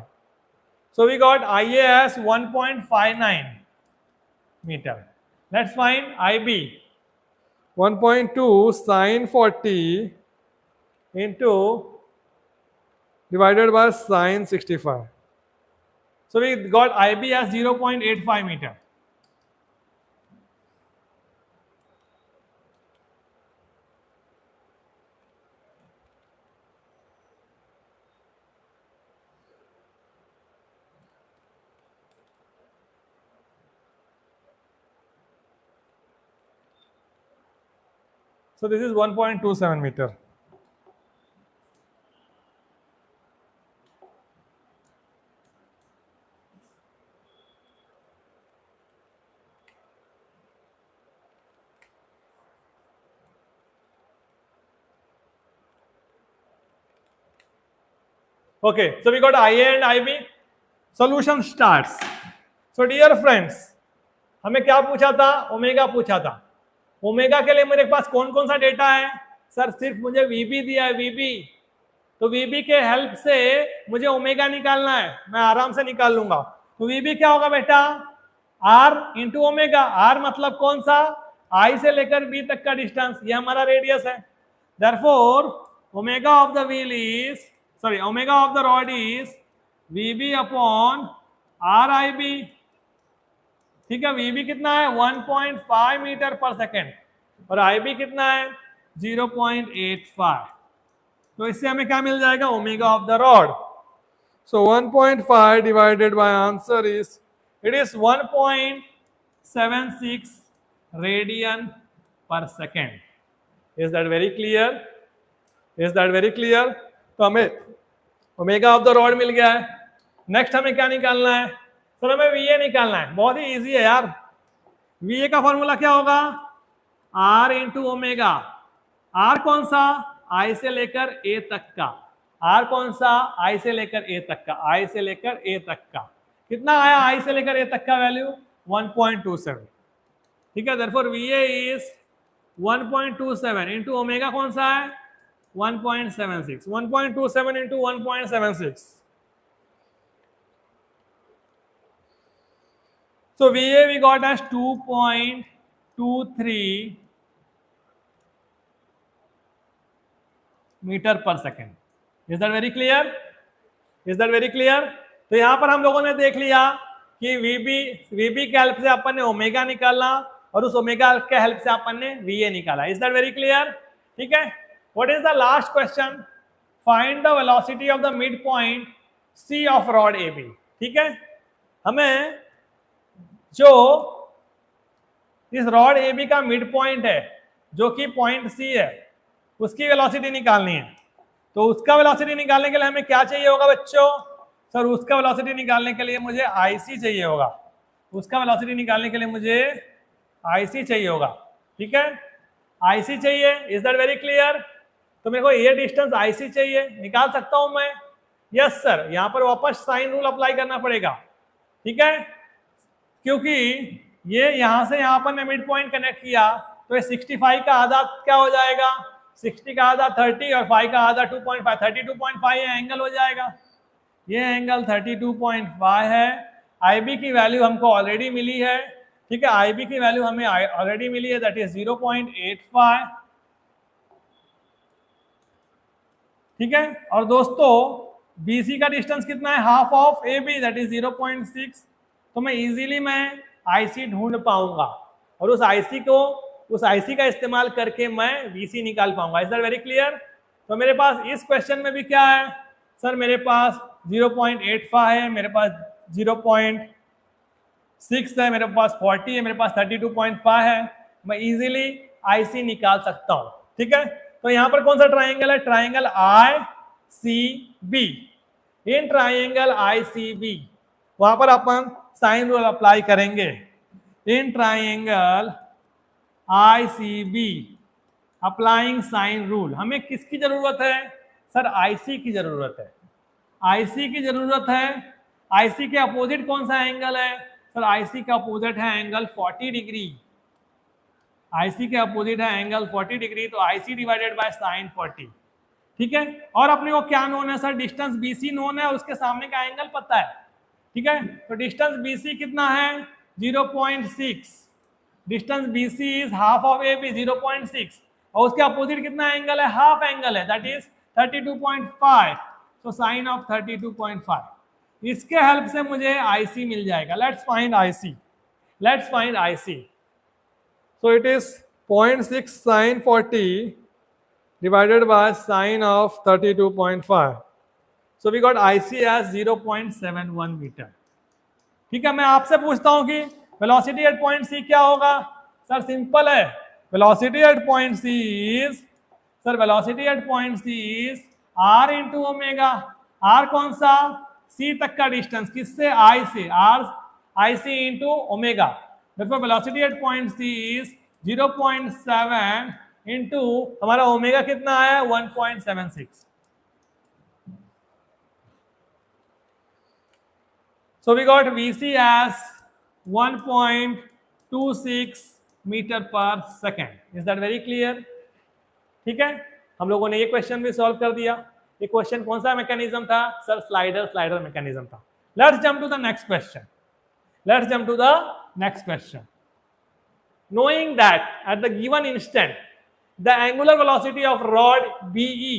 so we got IA as 1.59 meter. Let's find IB. 1.2 sin 40 into divided by sin 65. So we got IB as 0.85 meter. So this is 1.27 meter. Okay, so we got IA and IB. Solution starts. So dear friends, हमें क्या पूछा था, ओमेगा पूछा था। ओमेगा के लिए मेरे पास कौन कौन सा डेटा है सर, सिर्फ मुझे वीबी दिया है, वीबी। तो वीबी के हेल्प से मुझे ओमेगा निकालना है, मैं आराम से निकाल लूंगा। तो वीबी क्या होगा बेटा, आर इंटू ओमेगा। आर मतलब कौन सा, आई से लेकर बी तक का डिस्टेंस, ये हमारा रेडियस है। Therefore omega of the wheel is, sorry omega of the rod is VB upon R I B. ठीक है, वीबी कितना है 1.5 मीटर पर सेकेंड और आईबी कितना है 0.85। तो इससे हमें क्या मिल जाएगा, omega of the rod. So 1.5 divided by answer is, it is 1.76 radian per second. Is that very clear, is that very clear. तो हमें ओमेगा ऑफ द रॉड मिल गया है। नेक्स्ट हमें क्या निकालना है सर, हमें वीए निकालना है। बहुत ही इजी है यार। वीए का फॉर्मूला क्या होगा, आर इंटू ओमेगा। आर कौन सा, आई से लेकर ए तक का। आर कौन सा, आई से लेकर ए तक का, आई से लेकर ए तक का। कितना आया आई से लेकर ए तक का वैल्यू 1.27। ठीक है, therefore VA is 1.27 into omega कौन सा है 1.76। 1.27 into 1.76। So VA we got as 2.23 metre per second. Is that very clear, is that very clear. तो यहां पर हम लोगों ने देख लिया कि वीबी के हेल्प से अपन ने ओमेगा निकाला और उस ओमेगा के हेल्प से अपन ने वीए निकाला। Is that very clear. ठीक है, what is the last question, find the velocity of the mid point C of rod A B. ठीक है, हमें जो इस रॉड ए बी का मिड पॉइंट है जो कि पॉइंट सी है उसकी वेलोसिटी निकालनी है। तो उसका वेलोसिटी निकालने के लिए हमें क्या चाहिए होगा बच्चों, सर उसका वेलोसिटी निकालने के लिए मुझे आईसी चाहिए होगा। उसका वेलोसिटी निकालने के लिए मुझे आईसी चाहिए होगा। ठीक है, आईसी चाहिए। Is that very clear. तो मेरे को ये डिस्टेंस आईसी चाहिए, निकाल सकता हूं मैं। यस सर, यहां पर वापस साइन रूल अप्लाई करना पड़ेगा। ठीक है, क्योंकि ये यहां से यहां पर मिड पॉइंट कनेक्ट किया तो ये 65 का आधा क्या हो जाएगा, 60 का आधा 30 और 5 का आधा 2.5, 32.5 ये एंगल हो जाएगा। ये एंगल 32.5 है। आईबी की वैल्यू हमको ऑलरेडी मिली है। ठीक है, आईबी की वैल्यू हमें ऑलरेडी मिली है, दैट इज 0.85। ठीक है, और दोस्तों बीसी का डिस्टेंस कितना है, half of A B, that is 0.6। तो मैं इजीली मैं आईसी ढूंढ पाऊंगा और उस आईसी का इस्तेमाल करके मैं वीसी निकाल पाऊंगा। Is that very clear. तो मेरे पास इस क्वेश्चन में भी क्या है सर, मेरे पास 0.85 है, मेरे पास 0.6 है, मेरे पास 40 है, मेरे पास 32.5 है। मैं इजीली आईसी निकाल सकता हूं। ठीक है, तो यहां पर कौन सा ट्राइंगल है, triangle I C B. In triangle I C B वहां पर अपन साइन रूल अप्लाई करेंगे। In triangle I C B applying sine rule. हमें किसकी जरूरत है सर, आईसी की जरूरत है। आईसी की जरूरत है। आईसी के अपोजिट कौन सा एंगल है सर, आईसी का अपोजिट है एंगल 40 डिग्री। आईसी के अपोजिट है एंगल 40 डिग्री, तो आईसी डिवाइडेड बाय साइन 40। ठीक है, और अपने को क्या नोन है सर, डिस्टेंस बीसी नोन है, उसके सामने का एंगल पता है। ठीक है, तो डिस्टेंस बीसी कितना है 0.6। Distance BC is half of A B 0.6 और उसके अपोजिट कितना एंगल है, हाफ एंगल है, दैट इज 32.5। तो साइन ऑफ 32.5, इसके हेल्प से मुझे आईसी मिल जाएगा। Let's find IC, let's find IC. So it is 0.6 sine 40 divided by sine of 32.5. So we got IC as 0.71 metre. ठीक है, मैं आपसे पूछता हूं कि वेलोसिटी एट पॉइंट सी क्या होगा सर, सिंपल है। Velocity at point C is, sir velocity at point C is R into omega. R कौन सा, सी तक का डिस्टेंस, किससे, आई से, R I C into omega. देखो velocity at point C is 0.7 into हमारा ओमेगा कितना आया 1.76। So we got VC as 1.76 26 metre per second. Is that very clear? ठीक है, हम लोगों ने ये क्वेश्चन भी सॉल्व कर दिया। ये क्वेश्चन कौन सा मैकेनिज्म था सर? स्लाइडर मैकेनिज्म था। Let's jump to the next question. Let's jump to the next question. Knowing that at the given instant the angular velocity of rod BE,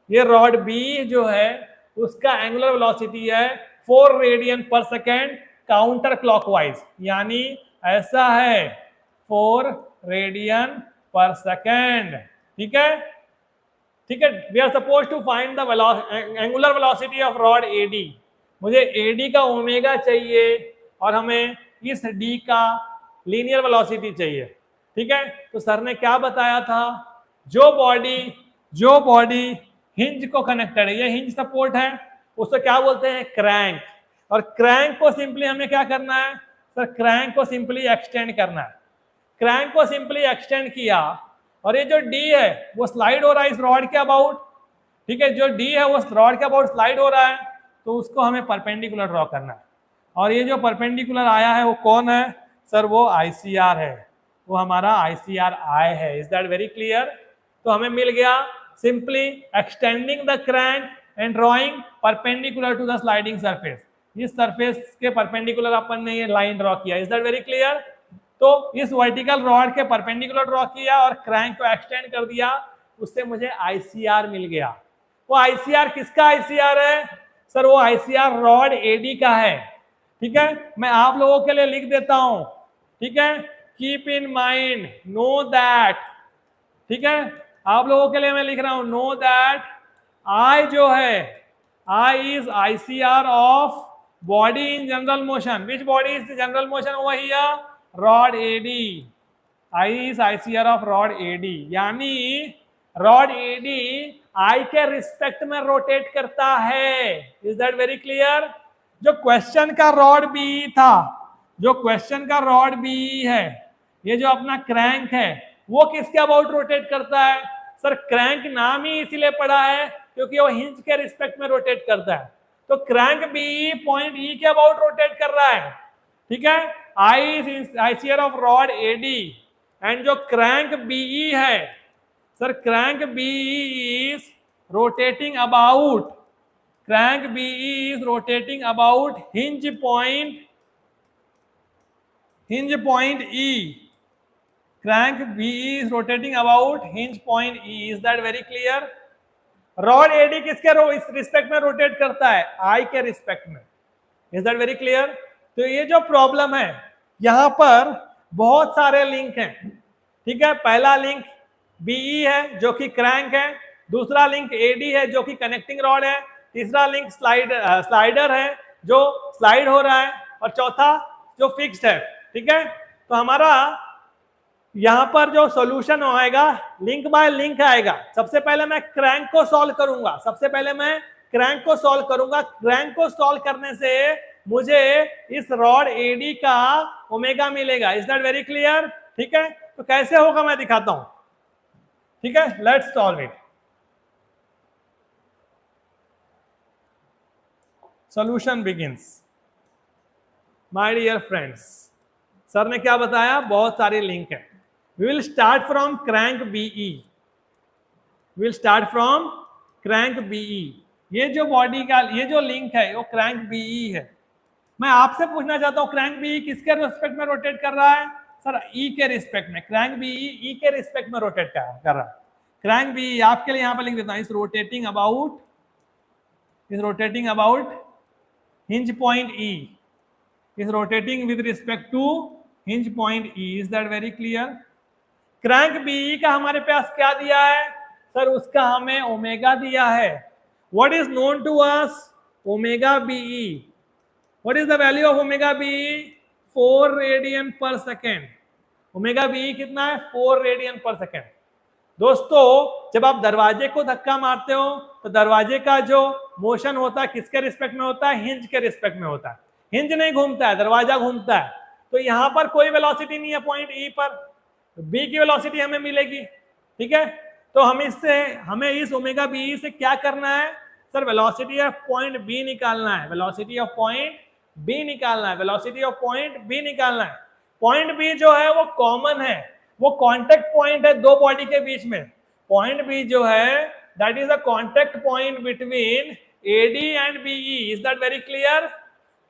ये rod BE जो है उसका angular velocity है 4 radian per second counter clockwise, यानी ऐसा है 4 रेडियन पर सेकेंड। ठीक है, ठीक है। We are supposed to find the angular velocity of rod AD। मुझे AD का ओमेगा चाहिए और हमें इस D का लीनियर वेलोसिटी चाहिए। ठीक है, तो सर ने क्या बताया था? जो बॉडी हिंज को कनेक्टेड है, ये हिंज सपोर्ट है, उसको क्या बोलते हैं? क्रैंक। और क्रैंक को सिंपली हमें क्या करना है सर? क्रैंक को सिंपली एक्सटेंड करना है। क्रैंक को सिंपली एक्सटेंड किया और ये जो D है वो स्लाइड हो रहा है इस रॉड के अबाउट। ठीक है, जो D है वो रॉड के अबाउट स्लाइड हो रहा है, तो उसको हमें परपेंडिकुलर ड्रॉ करना है। और ये जो परपेंडिकुलर आया है वो कौन है सर? वो ICR है, वो हमारा ICR I है। Is that very clear? तो हमें मिल गया simply extending the crank and drawing perpendicular to the sliding surface. इस सरफेस के परपेंडिकुलर अपन ने ये लाइन ड्रॉ किया। Is that very clear? तो इस वर्टिकल रॉड के परपेंडिकुलर ड्रॉ किया और क्रैंक को एक्सटेंड कर दिया, उससे मुझे ICR मिल गया। वो ICR किसका ICR है सर? वो ICR रॉड AD का है। ठीक है, मैं आप लोगों के लिए लिख देता हूं। ठीक है, keep in mind, know that. ठीक है, आप लोगों के लिए मैं लिख रहा हूं, नो दैट I जो है I is ICR of body in general motion. Which body is general motion over here? Rod AD। I is ICR of rod AD, यानी रॉड AD I के रिस्पेक्ट में रोटेट करता है। Is that very clear? जो क्वेश्चन का रॉड BE था, जो क्वेश्चन का रॉड BE है, ये जो अपना क्रैंक है, वो किसके अबाउट रोटेट करता है सर? क्रैंक नाम ही इसीलिए पड़ा है क्योंकि वो हिंज के रिस्पेक्ट में रोटेट करता है। तो क्रैंक BE पॉइंट E के अबाउट रोटेट कर रहा है। ठीक है, I is ICR of rod AD and जो क्रैंक BE है sir, crank BE is rotating about, crank BE is rotating about hinge point E. Crank BE is rotating about hinge point E. Is that very clear? Rod AD किसके रिस्पेक्ट में रोटेट करता है? I के रिस्पेक्ट में। Is that very clear? तो ये जो प्रॉब्लम है, यहां पर बहुत सारे लिंक हैं। ठीक है, पहला लिंक BE है जो कि क्रैंक है, दूसरा लिंक AD है जो कि कनेक्टिंग रॉड है, तीसरा लिंक स्लाइडर है जो स्लाइड हो रहा है, और चौथा जो फिक्स्ड है। ठीक है, तो हमारा यहां पर जो सॉल्यूशन आएगा लिंक बाय लिंक आएगा। सबसे पहले मैं क्रैंक को सॉल्व करूंगा, क्रैंक को सॉल्व करने से मुझे इस रॉड AD का ओमेगा मिलेगा। Is that very clear? ठीक है, तो कैसे होगा मैं दिखाता हूं। ठीक है, let's solve it. Solution begins. My dear friends, sir ने क्या बताया? बहुत सारे लिंक हैं। We will start from crank BE। ये जो बॉडी का ये जो लिंक है वो क्रैंक BE है। मैं आपसे पूछना चाहता हूं, क्रैंक BE किसके रिस्पेक्ट में रोटेट कर रहा है सर? E के रिस्पेक्ट में। क्रैंक BE E के रिस्पेक्ट में रोटेट कर रहा है। क्रैंक BE आपके लिए यहां पर लिख देता हूं, is rotating about hinge point E, is rotating with respect to hinge point E. Is that very clear? Crank BE का हमारे पास क्या दिया है सर? उसका हमें ओमेगा दिया है। What is known to us? Omega BE. What is the value of omega BE? 4 radian per second. Omega BE कितना है? 4 रेडियन पर सेकेंड। दोस्तों, जब आप दरवाजे को धक्का मारते हो तो दरवाजे का जो मोशन होता है किसके रिस्पेक्ट में होता है? हिंज के रिस्पेक्ट में होता है। हिंज नहीं घूमता है, दरवाजा घूमता है। तो यहां पर कोई वेलोसिटी नहीं है पॉइंट E पर, तो B की वेलोसिटी हमें मिलेगी। ठीक है, तो हमें इस ओमेगा BE से क्या करना है sir? Velocity of point B निकालना है। पॉइंट बी जो है वो कॉमन है, वो कॉन्टेक्ट पॉइंट है दो बॉडी के बीच में। पॉइंट बी जो है that is a contact point between AD and BE. Is that very clear?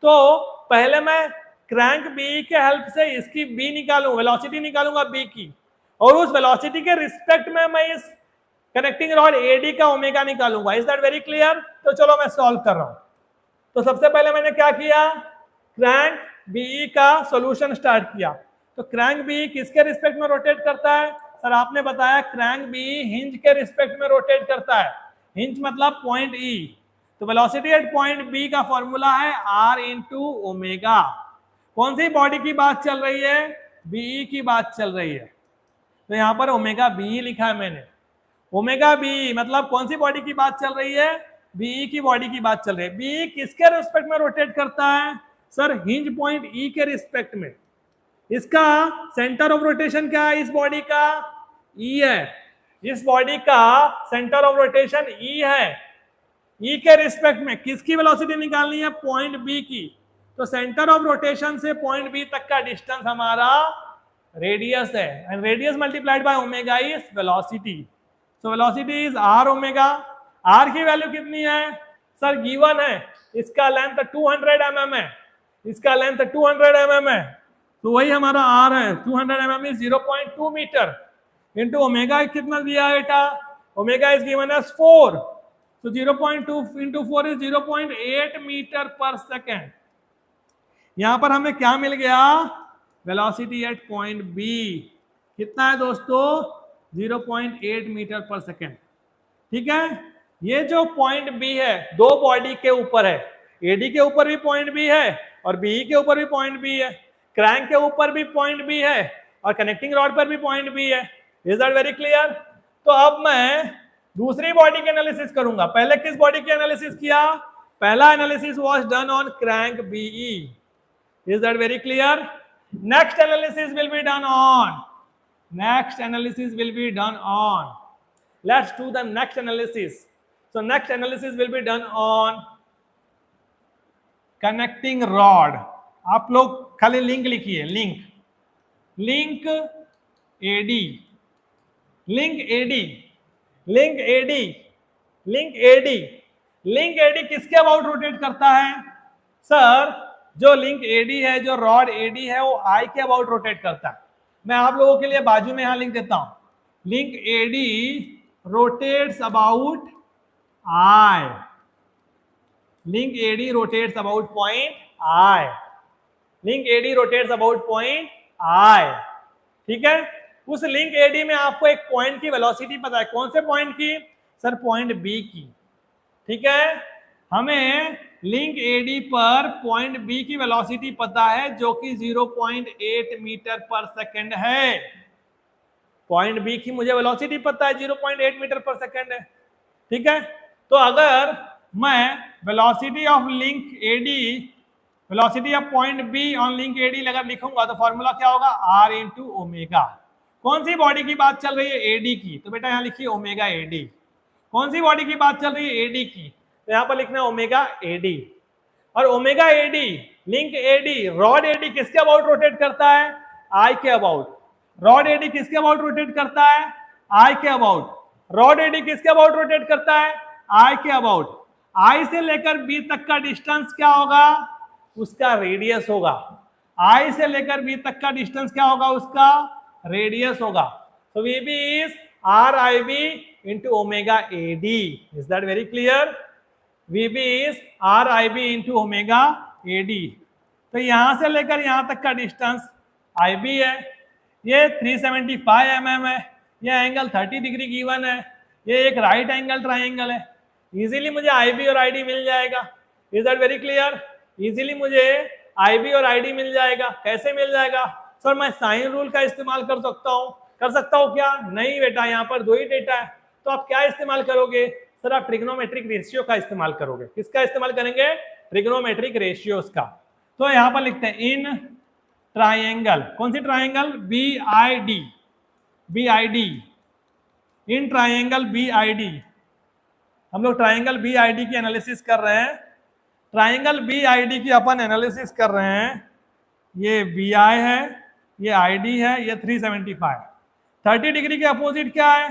तो पहले मैं क्रैंक बी के हेल्प से इसकी बी निकालूं, वेलोसिटी निकालूंगा बी की, और उस वेलोसिटी के रिस्पेक्ट में मैं इस कनेक्टिंग रॉड एडी का ओमेगा निकालूंगा। Is that very clear? तो चलो मैं सॉल्व कर रहा हूं। तो सबसे पहले मैंने क्या किया, क्रैंक बीई का सॉल्यूशन स्टार्ट किया। तो क्रैंक बीई किसके रिस्पेक्ट में रोटेट करता है? सर आपने बताया क्रैंक बीई हिंज के रिस्पेक्ट में रोटेट करता है। हिंज मतलब पॉइंट ई। तो वेलोसिटी एट पॉइंट बी का फॉर्मूला है आर इंटू ओमेगा। कौन सी बॉडी की बात चल रही है? बीई की बात चल रही है। तो यहां पर ओमेगा बी लिखा है मैंने। ओमेगा बी मतलब कौन सी बॉडी की बात चल रही है? बीई की बॉडी की बात चल रही है। बी किसके रिस्पेक्ट में रोटेट करता है? सर हिंज पॉइंट ई के रिस्पेक्ट में। इसका सेंटर ऑफ रोटेशन क्या है? इस बॉडी का ई है। इस बॉडी का सेंटर ऑफ रोटेशन ई है। ई के रिस्पेक्ट में किसकी वेलोसिटी निकालनी है? पॉइंट बी की। तो सेंटर ऑफ रोटेशन से पॉइंट बी तक का डिस्टेंस हमारा रेडियस है, and radius multiplied by omega is velocity. So velocity is R omega. R की वैल्यू कितनी है? सर गिवन है, इसका लेंथ 200 mm है, इसका लेंथ 200 mm है, तो वही हमारा आर है। 200 mm is 0.2 metre into omega कितना दिया है बेटा? ओमेगा इज गिवन एज 4, तो 0.2 into 4 is 0.8 metre per second. यहां पर हमें क्या मिल गया? वेलोसिटी एट पॉइंट बी कितना है दोस्तों? 0.8 मीटर पर सेकेंड। ठीक है, ये जो पॉइंट बी है दो बॉडी के ऊपर है। एडी के ऊपर भी पॉइंट बी है और बीई के ऊपर भी पॉइंट बी है, क्रैंक के ऊपर भी पॉइंट बी है और कनेक्टिंग रॉड पर भी पॉइंट बी है। Is that very clear? तो अब मैं दूसरी बॉडी की एनालिसिस करूंगा। पहले किस बॉडी की एनालिसिस किया? पहला analysis was done on crank BE. Is that very clear? Next analysis will be done on, next analysis will be done on, let's do the next analysis. So next analysis will be done on connecting rod. आप लोग खाली लिंक लिखिए, link, link AD, link AD, link AD, link AD. Link AD किसके अबाउट रोटेट करता है? सर जो लिंक एडी है, जो रॉड एडी है, वो आई के अबाउट रोटेट करता है। मैं आप लोगों के लिए बाजू में यहां लिख देता हूं, link AD rotates about I, link AD rotates about point I, link AD rotates about point I. ठीक है, उस लिंक एडी में आपको एक पॉइंट की वेलोसिटी पता है। कौन से पॉइंट की? सर पॉइंट बी की। ठीक है, हमें लिंक एडी पर पॉइंट बी की वेलोसिटी पता है जो कि 0.8 मीटर पर सेकेंड है। पॉइंट बी की मुझे वेलोसिटी पता है 0.8 मीटर पर सेकेंड है। ठीक है, तो अगर मैं velocity of link AD, velocity of point B on link AD अगर लिखूंगा तो फॉर्मूला क्या होगा? R into omega. कौन सी बॉडी की बात चल रही है? एडी की। तो बेटा यहां लिखिए ओमेगा एडी। कौन सी बॉडी की बात चल रही है? एडी की। तो यहां पर लिखना है ओमेगा एडी। और omega AD, link AD, rod AD किसके अबाउट रोटेट करता है? आई के अबाउट। रॉड एडी किसके अबाउट रोटेट करता है? आई के अबाउट। रॉड एडी किसके अबाउट रोटेट करता है? आई के अबाउट। आई से लेकर बी तक का डिस्टेंस क्या होगा? उसका रेडियस होगा। आई से लेकर बी तक का डिस्टेंस क्या होगा? उसका रेडियस होगा। So VB is RIB into omega AD. Is that very clear? VB is RIB into omega AD. तो यहां से लेकर यहां तक का डिस्टेंस IB है, ये 375 mm है, ये एंगल 30 डिग्री गिवन है, ये एक राइट एंगल ट्राइंगल है। इजीली मुझे IB और ID मिल जाएगा। Is that very clear? Easily मुझे IB और ID मिल जाएगा। कैसे मिल जाएगा? सर मैं साइन रूल का इस्तेमाल कर सकता हूं क्या? नहीं बेटा, यहाँ पर दो ही डेटा है, तो आप क्या इस्तेमाल करोगे? सर आप ट्रिग्नोमेट्रिक रेशियो का इस्तेमाल करोगे। किसका इस्तेमाल करेंगे? ट्रिग्नोमेट्रिक रेशियोज का। तो यहाँ पर लिखते हैं इन ट्राइंगल, कौन सी triangle? BID, BID, in triangle BID। हम लोग ट्राइंगल BID की एनालिसिस कर रहे हैं। ट्राइंगल BID की अपन एनालिसिस कर रहे हैं। ये BI है ये आईडी है, ये 375। 30 डिग्री के अपोजिट क्या है?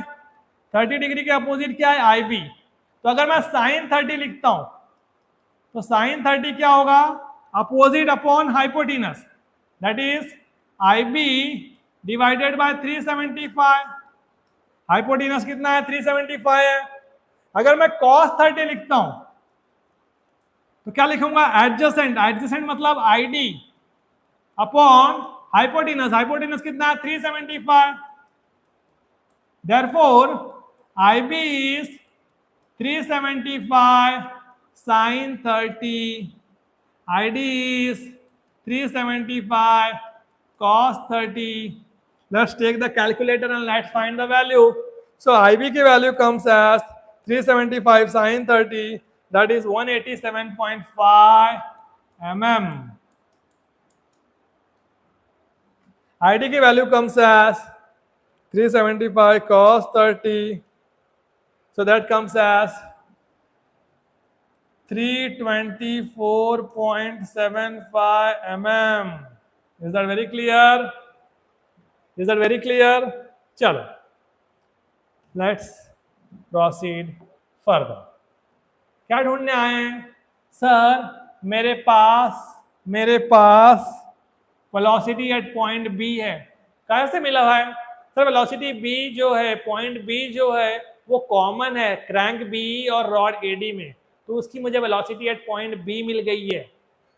30 डिग्री के अपोजिट क्या है? आईबी। तो अगर मैं साइन 30 लिखता हूं तो साइन 30 क्या होगा? Opposite upon hypotenuse, that is IB divided bye 375। Hypotenuse कितना है? 375 है। अगर मैं cos 30 लिखता हूं तो क्या लिखूंगा? एडजेसेंट। एडजेसेंट मतलब आईडी अपॉन हाइपोटेनस। हाइपोटेनस कितना है? 375। Therefore, IB is 375 sin 30. ID is 375 cos 30. Let's take the calculator and let's find the value. So IB की value comes as 375 sin 30, that is 187.5 mm. ID की value comes as 375 cos 30, so that comes as 324.75 mm. Is that very clear? Is that very clear? चलो, let's proceed further. क्या ढूंढने आए हैं? सर मेरे पास वेलोसिटी एट पॉइंट बी है। कैसे मिला है? सर वेलोसिटी बी जो है, पॉइंट बी जो है वो कॉमन है क्रैंक बी और रॉड एडी में, तो उसकी मुझे वेलोसिटी एट पॉइंट बी मिल गई है।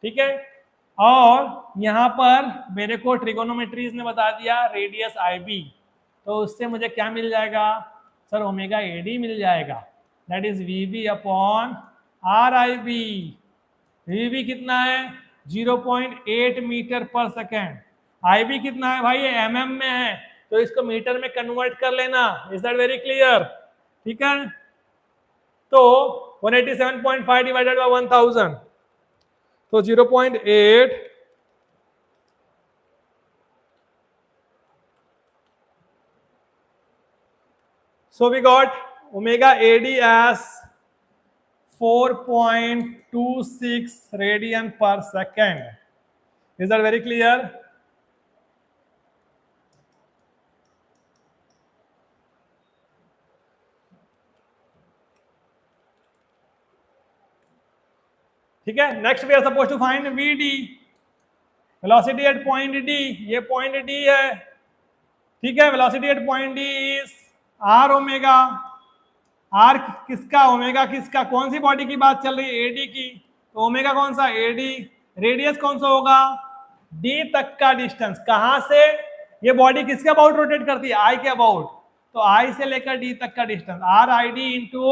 ठीक है, और यहाँ पर मेरे को ट्रिगोनोमेट्रीज ने बता दिया रेडियस आई बी, तो उससे मुझे क्या मिल जाएगा? सर ओमेगा एडी मिल जाएगा, that is V B upon R I B. V B कितना है? 0.8 मीटर पर सेकेंड। आई बी कितना है भाई? ये एमएम में है, तो इसको मीटर में कन्वर्ट कर लेना। Is that very clear? ठीक है, तो 187.5 डिवाइडेड बाय 1000, तो 0.8 so we got omega AD as 4.26 radian per second. Is that very clear? ठीक है, next we are supposed to find VD, velocity at point D। ये पॉइंट D है, ठीक है। Velocity at point D is R omega. R किसका? ओमेगा किसका? कौन सी बॉडी की बात चल रही है? AD की। तो ओमेगा कौन सा? AD। रेडियस कौन सा होगा? D तक का डिस्टेंस। कहां से? ये बॉडी किसके अबाउट रोटेट करती है? I के अबाउट, तो I से लेकर D तक का distance RID into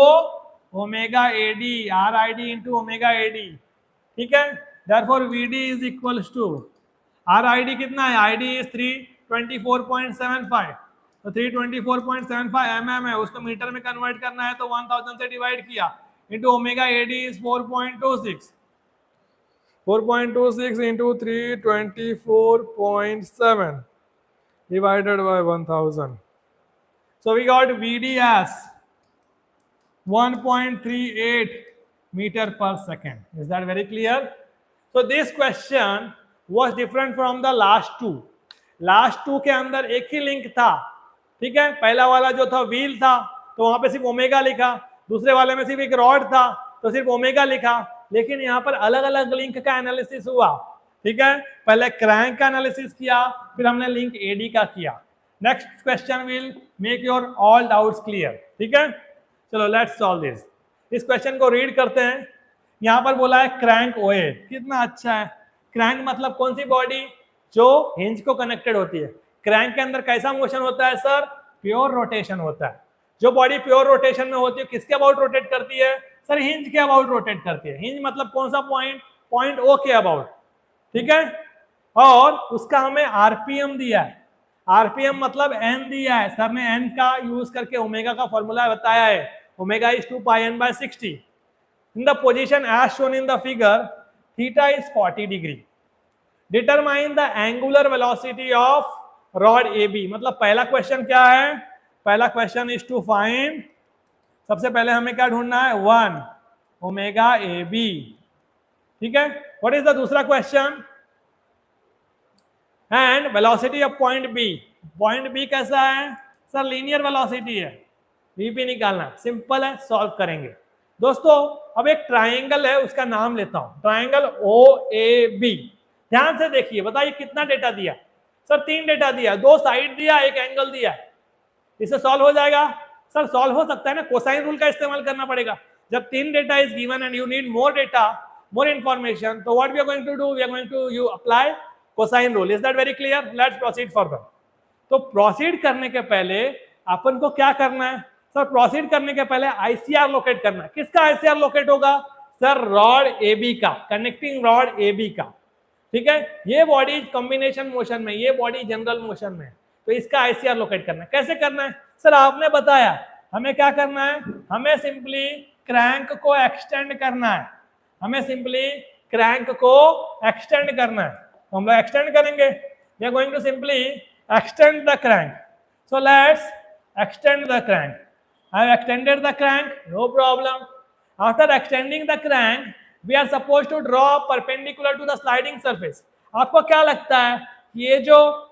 omega AD, RID into omega AD। ठीक है, therefore VD is equals to RID कितना है? ID is 324.75, तो 324.75 mm है, उसको मीटर में कन्वर्ट करना है तो 1000 से डिवाइड किया into omega AD is 4.26 into 324.7 divided by 1000. So we got VD as 1.38 meter per second. Is that very clear? So this question was different from the last two. Last two के अंदर एक ही लिंक था, ठीक है। पहला वाला जो था व्हील था, तो वहां पे सिर्फ ओमेगा लिखा, दूसरे वाले में सिर्फ एक रॉड था तो सिर्फ ओमेगा लिखा, लेकिन यहाँ पर अलग अलग लिंक का एनालिसिस हुआ, ठीक है। पहले क्रैंक का एनालिसिस किया, फिर हमने लिंक एडी का किया। Next question will make your all doubts clear, ठीक है। चलो लेट्स सॉल्व दिस। इस क्वेश्चन को रीड करते हैं। यहाँ पर बोला है क्रैंक ओए, कितना अच्छा है। क्रैंक मतलब कौन सी बॉडी? जो हिंज को कनेक्टेड होती है। क्रैंक के अंदर कैसा मोशन होता है सर? प्योर रोटेशन होता है। जो बॉडी प्योर रोटेशन में होती है किसके अबाउट रोटेट करती है? सर हिंज के अबाउट रोटेट करती है। हिंज मतलब कौन सा पॉइंट? पॉइंट ओ के अबाउट, ठीक है। और उसका हमें आरपीएम दिया है। आरपीएम मतलब एन दिया है, सर ने एन का यूज करके ओमेगा का फॉर्मूला बताया है। Omega is 2 pi n by 60। In the position as shown in the figure, theta is 40 degree. Determine the angular velocity of rod AB। मतलब पहला क्वेश्चन क्या है? पहला क्वेश्चन इज टू फाइंड, सबसे पहले हमें क्या ढूंढना है? 1 ओमेगा AB, ठीक है। व्हाट इज द दूसरा question? And velocity of point B, point B कैसा है सर, लीनियर वेलोसिटी है, वीपी निकालना है, सिंपल है, सॉल्व करेंगे। दोस्तों अब एक ट्राइंगल है, उसका नाम लेता हूं, ट्राइंगल ओ ए बी। ध्यान से देखिए, बताइए कितना डेटा दिया सर, 3 डेटा दिया, 2 साइड दिया, एक एंगल दिया, इससे सॉल्व हो जाएगा सर? सॉल्व हो सकता है ना, कोसाइन रूल का इस्तेमाल करना पड़ेगा। जब 3 data is given and you need more data, more information, तो what we are going to do, we are going to you apply cosine rule. Is that very clear? Let's proceed further. तो प्रोसीड करने के पहले अपन को क्या करना है सर? प्रोसीड करने के पहले आईसीआर लोकेट करना है। किसका आईसीआर लोकेट होगा सर? रॉड एबी का, कनेक्टिंग रॉड एबी का, ठीक है। ये बॉडी कॉम्बिनेशन मोशन में, ये बॉडी जनरल मोशन में, तो इसका आईसीआर लोकेट करना है। कैसे करना है सर? आपने बताया हमें क्या करना है, हमें सिंपली क्रैंक को एक्सटेंड करना है, हमें सिंपली क्रैंक को एक्सटेंड करना है। तो हम लोग एक्सटेंड करेंगे, we are going to simply extend the crank. So let's extend the crank. I have extended the crank, no problem. After extending the crank, we are supposed to draw perpendicular to the sliding surface. आपको क्या लगता है ये जो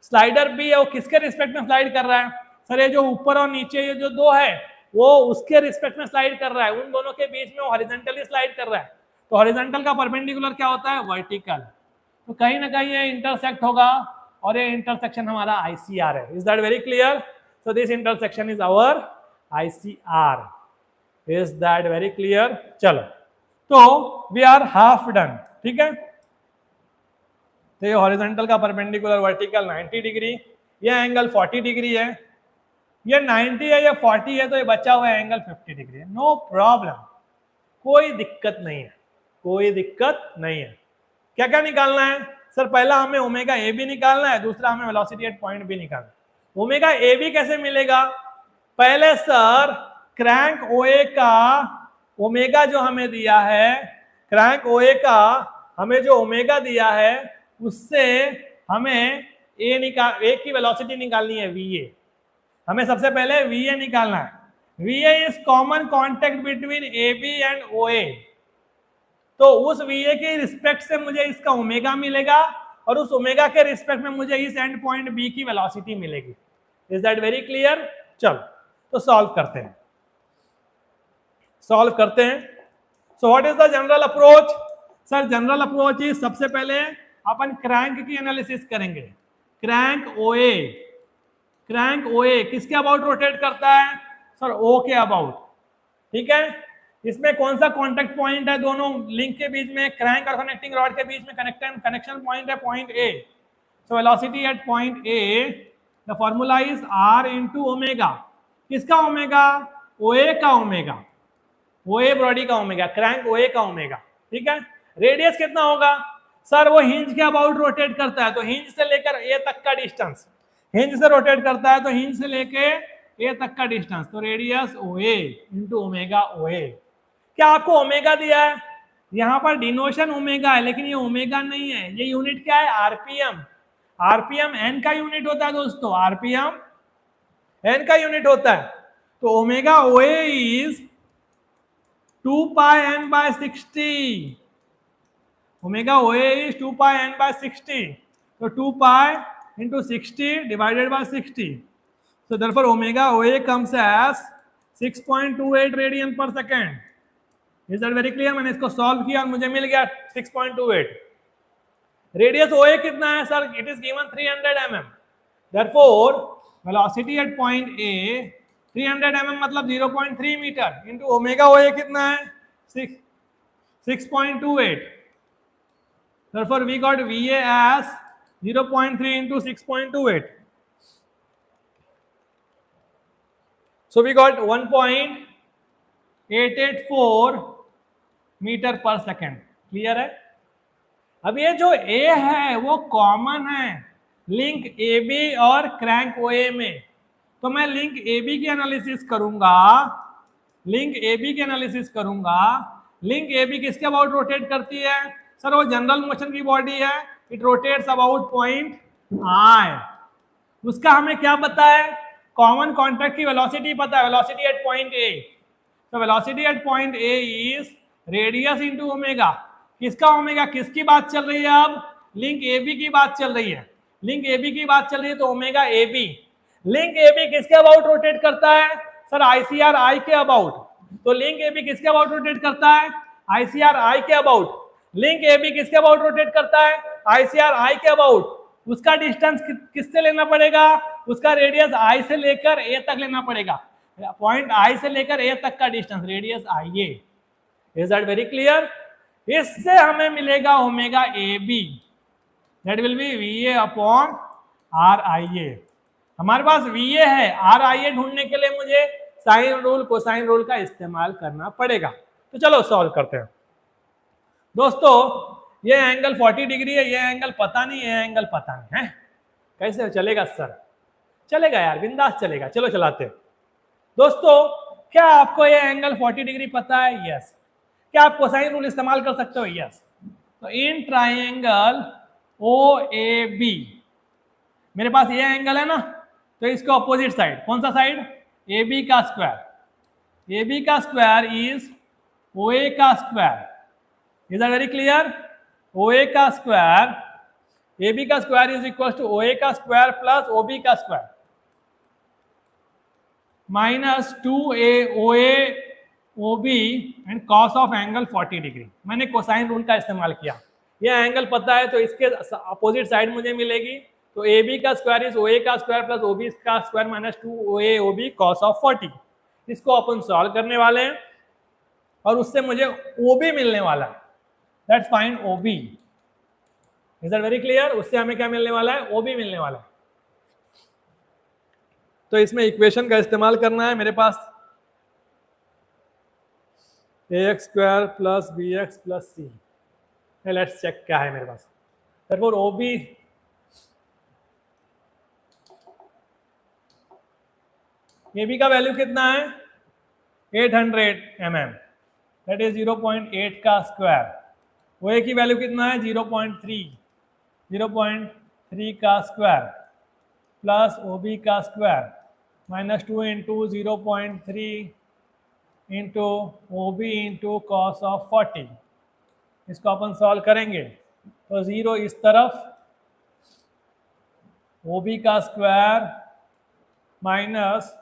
स्लाइडर भी है वो किसके रिस्पेक्ट में स्लाइड कर रहा है सर? ये जो ऊपर और नीचे ये जो 2 है वो उसके रिस्पेक्ट में स्लाइड कर रहा है, उन दोनों के बीच में वो हॉरिजॉन्टली स्लाइड कर रहा है। तो हॉरिजॉन्टल का परपेंडिकुलर क्या होता है? वर्टिकल। तो कहीं ना कहीं ये इंटरसेक्ट होगा और ये इंटरसेक्शन हमारा आईसीआर है। Is that very clear? So this intersection is our ICR. Is that very clear? चलो, तो we are half done, ठीक है। तो ये हॉरिजॉन्टल का परपेंडिकुलर वर्टिकल 90 डिग्री, ये एंगल 40 डिग्री है, ये 90 है, ये 40 है, तो ये बचा हुआ एंगल 50 डिग्री है। नो प्रॉब्लम, कोई दिक्कत नहीं है, कोई दिक्कत नहीं है। क्या क्या निकालना है सर? पहला हमें ओमेगा ए बी निकालना है, दूसरा हमें वेलोसिटी एट पॉइंट बी निकालना है। ओमेगा ए बी कैसे मिलेगा? पहले सर क्रैंक ओए का ओमेगा जो हमें दिया है, क्रैंक ओए का हमें जो ओमेगा दिया है उससे हमें ए की वेलोसिटी निकालनी है, वीए। हमें सबसे पहले वीए निकालना है। VA is common contact between A B and OA. तो उस वीए के रिस्पेक्ट से मुझे इसका ओमेगा मिलेगा और उस ओमेगा के रिस्पेक्ट में मुझे इस एंड पॉइंट बी की वेलोसिटी मिलेगी। Is that very clear? चलो तो सॉल्व करते हैं, सॉल्व करते हैं। So what is the general approach sir? General approach is सबसे पहले अपन क्रैंक की एनालिसिस करेंगे। क्रैंक ओए, क्रैंक ओए किसके अबाउट रोटेट करता है सर? ओ के अबाउट, ठीक है। इसमें कौन सा कांटेक्ट पॉइंट है दोनों लिंक के बीच में? क्रैंक और कनेक्टिंग रॉड के बीच में कनेक्शन पॉइंट है point A. So velocity at point A, the formula is R into omega. किसका ओमेगा? ओए का ओमेगा, ओए बॉडी का ओमेगा, क्रैंक ओए का ओमेगा, ठीक है। रेडियस कितना होगा सर? वो हिंज के अबाउट रोटेट करता है, तो हिंज से लेकर ए तक का डिस्टेंस, हिंज से रोटेट करता है तो हिंज से लेके ए तक का डिस्टेंस, तो रेडियस ओए इंटू ओमेगा ओए। क्या आपको ओमेगा दिया है? यहाँ पर डिनोशन ओमेगा है, लेकिन ये ओमेगा नहीं है, ये यूनिट क्या है? आरपीएम। आरपीएम एन का यूनिट होता है दोस्तों, आरपीएम एन का यूनिट होता है। तो omega OA is 2 pi N by 60। Omega OA is 2 pi N by 60, तो 2 pi into 60 divided by 60. So therefore omega OA comes as 6.28 radian per second. Is that very clear? मैंने इसको सॉल्व किया और मुझे मिल गया 6.28। रेडियस OA कितना है sir? It is given 300 mm। therefore velocity at point A 300 mm मतलब 0.3 मीटर into ओमेगा OA कितना है? 6.28। therefore we got VA as 0.3 into 6.28. So we got 1.884 metre per second. Clear है? अब ये जो A है वो कॉमन है लिंक AB और क्रैंक OA में, तो मैं लिंक AB की एनालिसिस करूंगा, लिंक AB की एनालिसिस करूंगा। लिंक AB किसके अबाउट रोटेट करती है सर? वो जनरल मोशन की बॉडी है, it rotates about point I। उसका हमें क्या पता है? कॉमन कॉन्टैक्ट की वेलोसिटी पता है, वेलोसिटी एट पॉइंट A। तो velocity at point A is radius into omega. किसका ओमेगा? किसकी बात चल रही है अब? लिंक ए बी की बात चल रही है, लिंक ए बी की बात चल रही है, तो omega A B, link A B किसके अबाउट रोटेट करता है सर? आईसीआर आई के अबाउट। तो लिंक ए बी किसके अबाउट रोटेट करता है? आईसीआर आई के अबाउट। लिंक ए बी किसके अबाउट रोटेट करता है? आईसीआर आई के अबाउट। उसका डिस्टेंस किससे लेना पड़ेगा? उसका रेडियस आई से लेकर ए तक लेना पड़ेगा, पॉइंट आई से लेकर ए तक का distance radius I A. Is that very clear? इससे हमें मिलेगा omega A B, that will be V A upon R I A. हमारे पास वी ए है, आर आई ए ढूंढने के लिए मुझे साइन रूल कोसाइन रूल का इस्तेमाल करना पड़ेगा। तो चलो सॉल्व करते हैं दोस्तों। ये एंगल 40 डिग्री है, ये एंगल पता नहीं, ये एंगल पता नहीं है, कैसे चलेगा सर? चलेगा यार, बिंदास चलेगा, चलो चलाते हैं दोस्तों। क्या आपको ये एंगल 40 डिग्री पता है? यस। क्या आप कोसाइन रूल इस्तेमाल कर सकते हो? यस। तो इन ट्राइंगल ओ ए बी मेरे पास ये एंगल है ना, तो इसका ऑपोजिट साइड कौन सा साइड? ए बी का स्क्वायर। ए बी का स्क्वायर इज ओ ए का square. Is that very clear? O A का स्क्वायर, ए बी का square is equal to O A का स्क्वायर प्लस ओ बी का square minus 2a O A O B and cos of angle 40 degree. मैंने कोसाइन रूल का इस्तेमाल किया, यह एंगल पता है तो इसके अपोजिट साइड मुझे मिलेगी। तो ए बी का स्क्वायर इज ओ ए का स्क्वायर प्लस ओ बी का square minus 2a O B cos of 40। इसको अपन सॉल्व करने वाले हैं और उससे मुझे ओ बी मिलने वाला है। Let's find O B. Is that very clear? उससे हमें क्या मिलने वाला है? ओ बी मिलने वाला है। तो इसमें इक्वेशन का इस्तेमाल करना है मेरे पास, ax square plus B X plus C. Let's check क्या है मेरे पास। therefore OB AB का वैल्यू कितना है? 800 mm, दैट इज 0.8 का स्क्वायर। OA की वैल्यू कितना है? 0.3 का स्क्वायर प्लस OB का square minus 2 into 0.3 into OB into cos of 40। इसको अपन सॉल्व करेंगे तो 0 इस तरफ, OB का square minus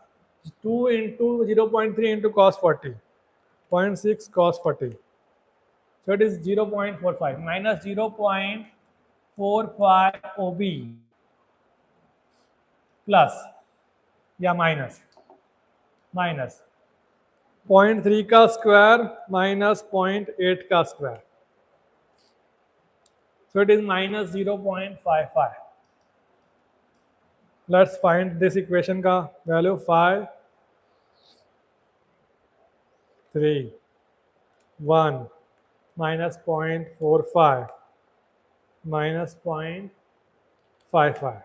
2 into 0.3 into cos 40, 0.6 cos 40, so it is 0.45 minus 0.45 OB plus या माइनस 0.3 का स्क्वायर माइनस 0.8 का square, so it is minus 0.55. Let's find this equation का value 5 3 1 minus 0.45 minus 0.55.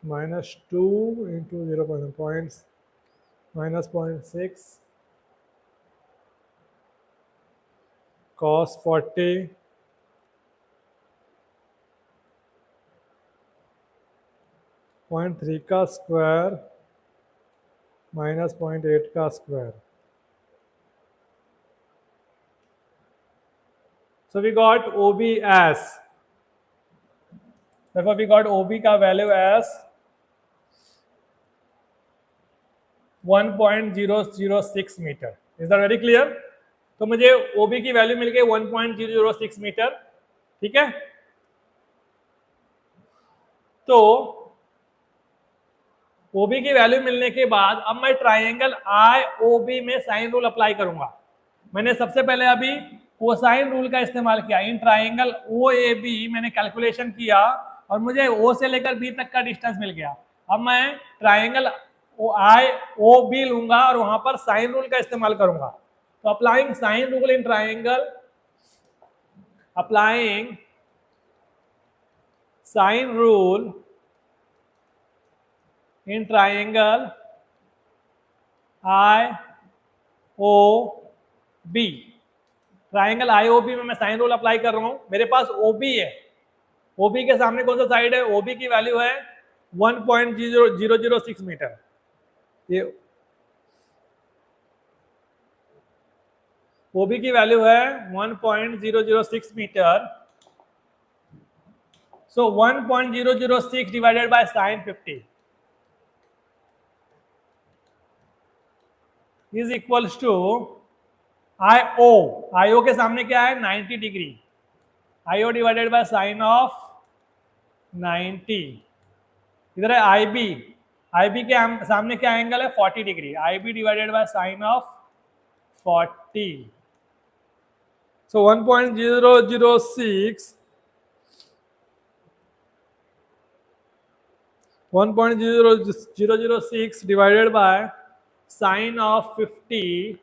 Minus 2 into 0.1 points minus 0.6 cos 40 0.3 का स्क्वायर माइनस 0.8 का square. So we got OB as, therefore we got OB का value as 1.006 metre. Is that very clear? तो मुझे OB की वैल्यू मिल गई 1.006 मीटर. ठीक है, तो OB की वैल्यू मिलने के बाद अब मैं ट्राइंगल IOB में साइन रूल अप्लाई करूंगा. मैंने सबसे पहले अभी कोसाइन रूल का इस्तेमाल किया। In triangle O A B मैंने कैलकुलेशन किया और मुझे ओ से लेकर बी तक का डिस्टेंस मिल गया। अब मैं ट्राइंगल आई ओ बी लूंगा और वहां पर साइन रूल का इस्तेमाल करूंगा। तो applying sine rule in triangle, applying sine rule in triangle I O B, triangle IOB में मैं साइन रूल अप्लाई कर रहा हूं। मेरे पास ओबी है, ओबी के सामने कौन सा साइड है? ओबी की वैल्यू है 1.006 मीटर। ये ओबी की वैल्यू है 1.006 metre. So 1.006 divided by sine 50 is equals to IO. IO के सामने क्या है? 90 degree. IO divided by sine of 90। इधर है आईबी, आईबी के सामने क्या एंगल है? 40 degree. IB divided by sine of 40। So 1.006 divided by sine of 50,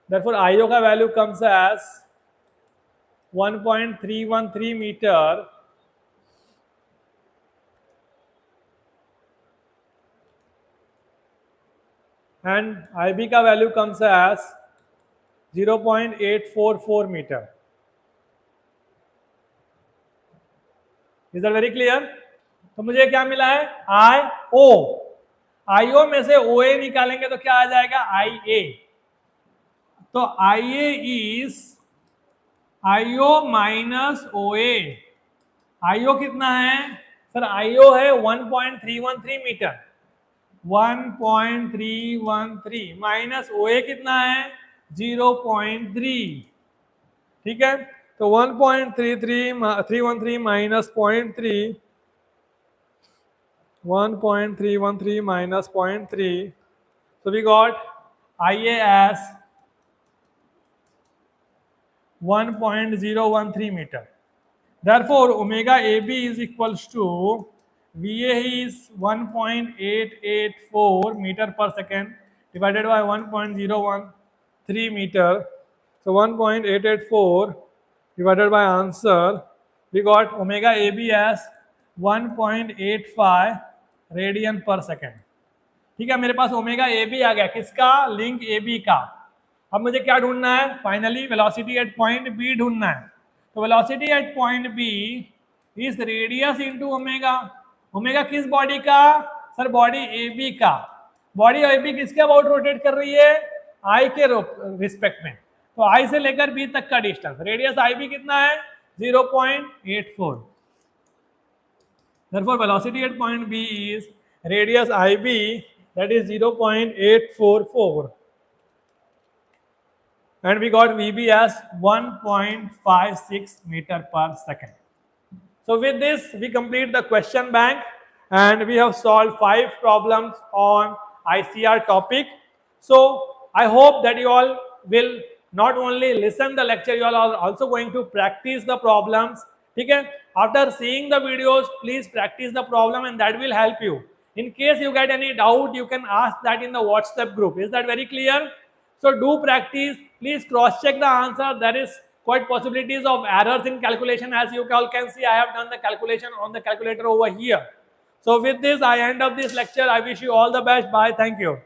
therefore IO का वैल्यू comes as 1.313 metre and IB का वैल्यू comes as 0.844 metre. Is that very clear? तो मुझे क्या मिला है? IO, IO में से OA निकालेंगे तो क्या आ जाएगा? IA। तो IA is IO minus OA। IO कितना है सर? IO है 1.313 मीटर। 1.313 माइनस OA कितना है? 0.3। ठीक है, तो 1.313 minus 0.3, 1.313 minus 0.3, so we got IA as 1.013 meter. Therefore, omega AB is equals to VA is 1.884 meter per second divided by 1.013 meter. So 1.884 divided by answer, we got omega AB as 1.85 radian per second. ठीक है, मेरे पास ओमेगा ए बी आ गया। किसका? लिंक ए बी का। अब मुझे क्या ढूंढना है? Finally velocity at point B ढूंढना है। तो velocity at point B is radius into omega. Omega किस बॉडी का? सर बॉडी ए बी का। बॉडी ए बी किसके अबाउट रोटेट कर रही है? आई के रिस्पेक्ट में। तो आई से लेकर बी तक का डिस्टेंस, रेडियस आई बी कितना है? 0.84। Therefore, velocity at point B is radius IB, that is 0.844, and we got VB as 1.56 meter per second. So with this, we complete the question bank and we have solved 5 problems on ICR topic. So I hope that you all will not only listen the lecture, you all are also going to practice the problems. ठीक है, after seeing the videos, please practice the problem and that will help you. In case you get any doubt, you can ask that in the WhatsApp group. Is that very clear? So do practice. Please cross check the answer. There is quite possibilities of errors in calculation. As you all can see, I have done the calculation on the calculator over here. So with this, I end up this lecture. I wish you all the best. Bye. Thank you.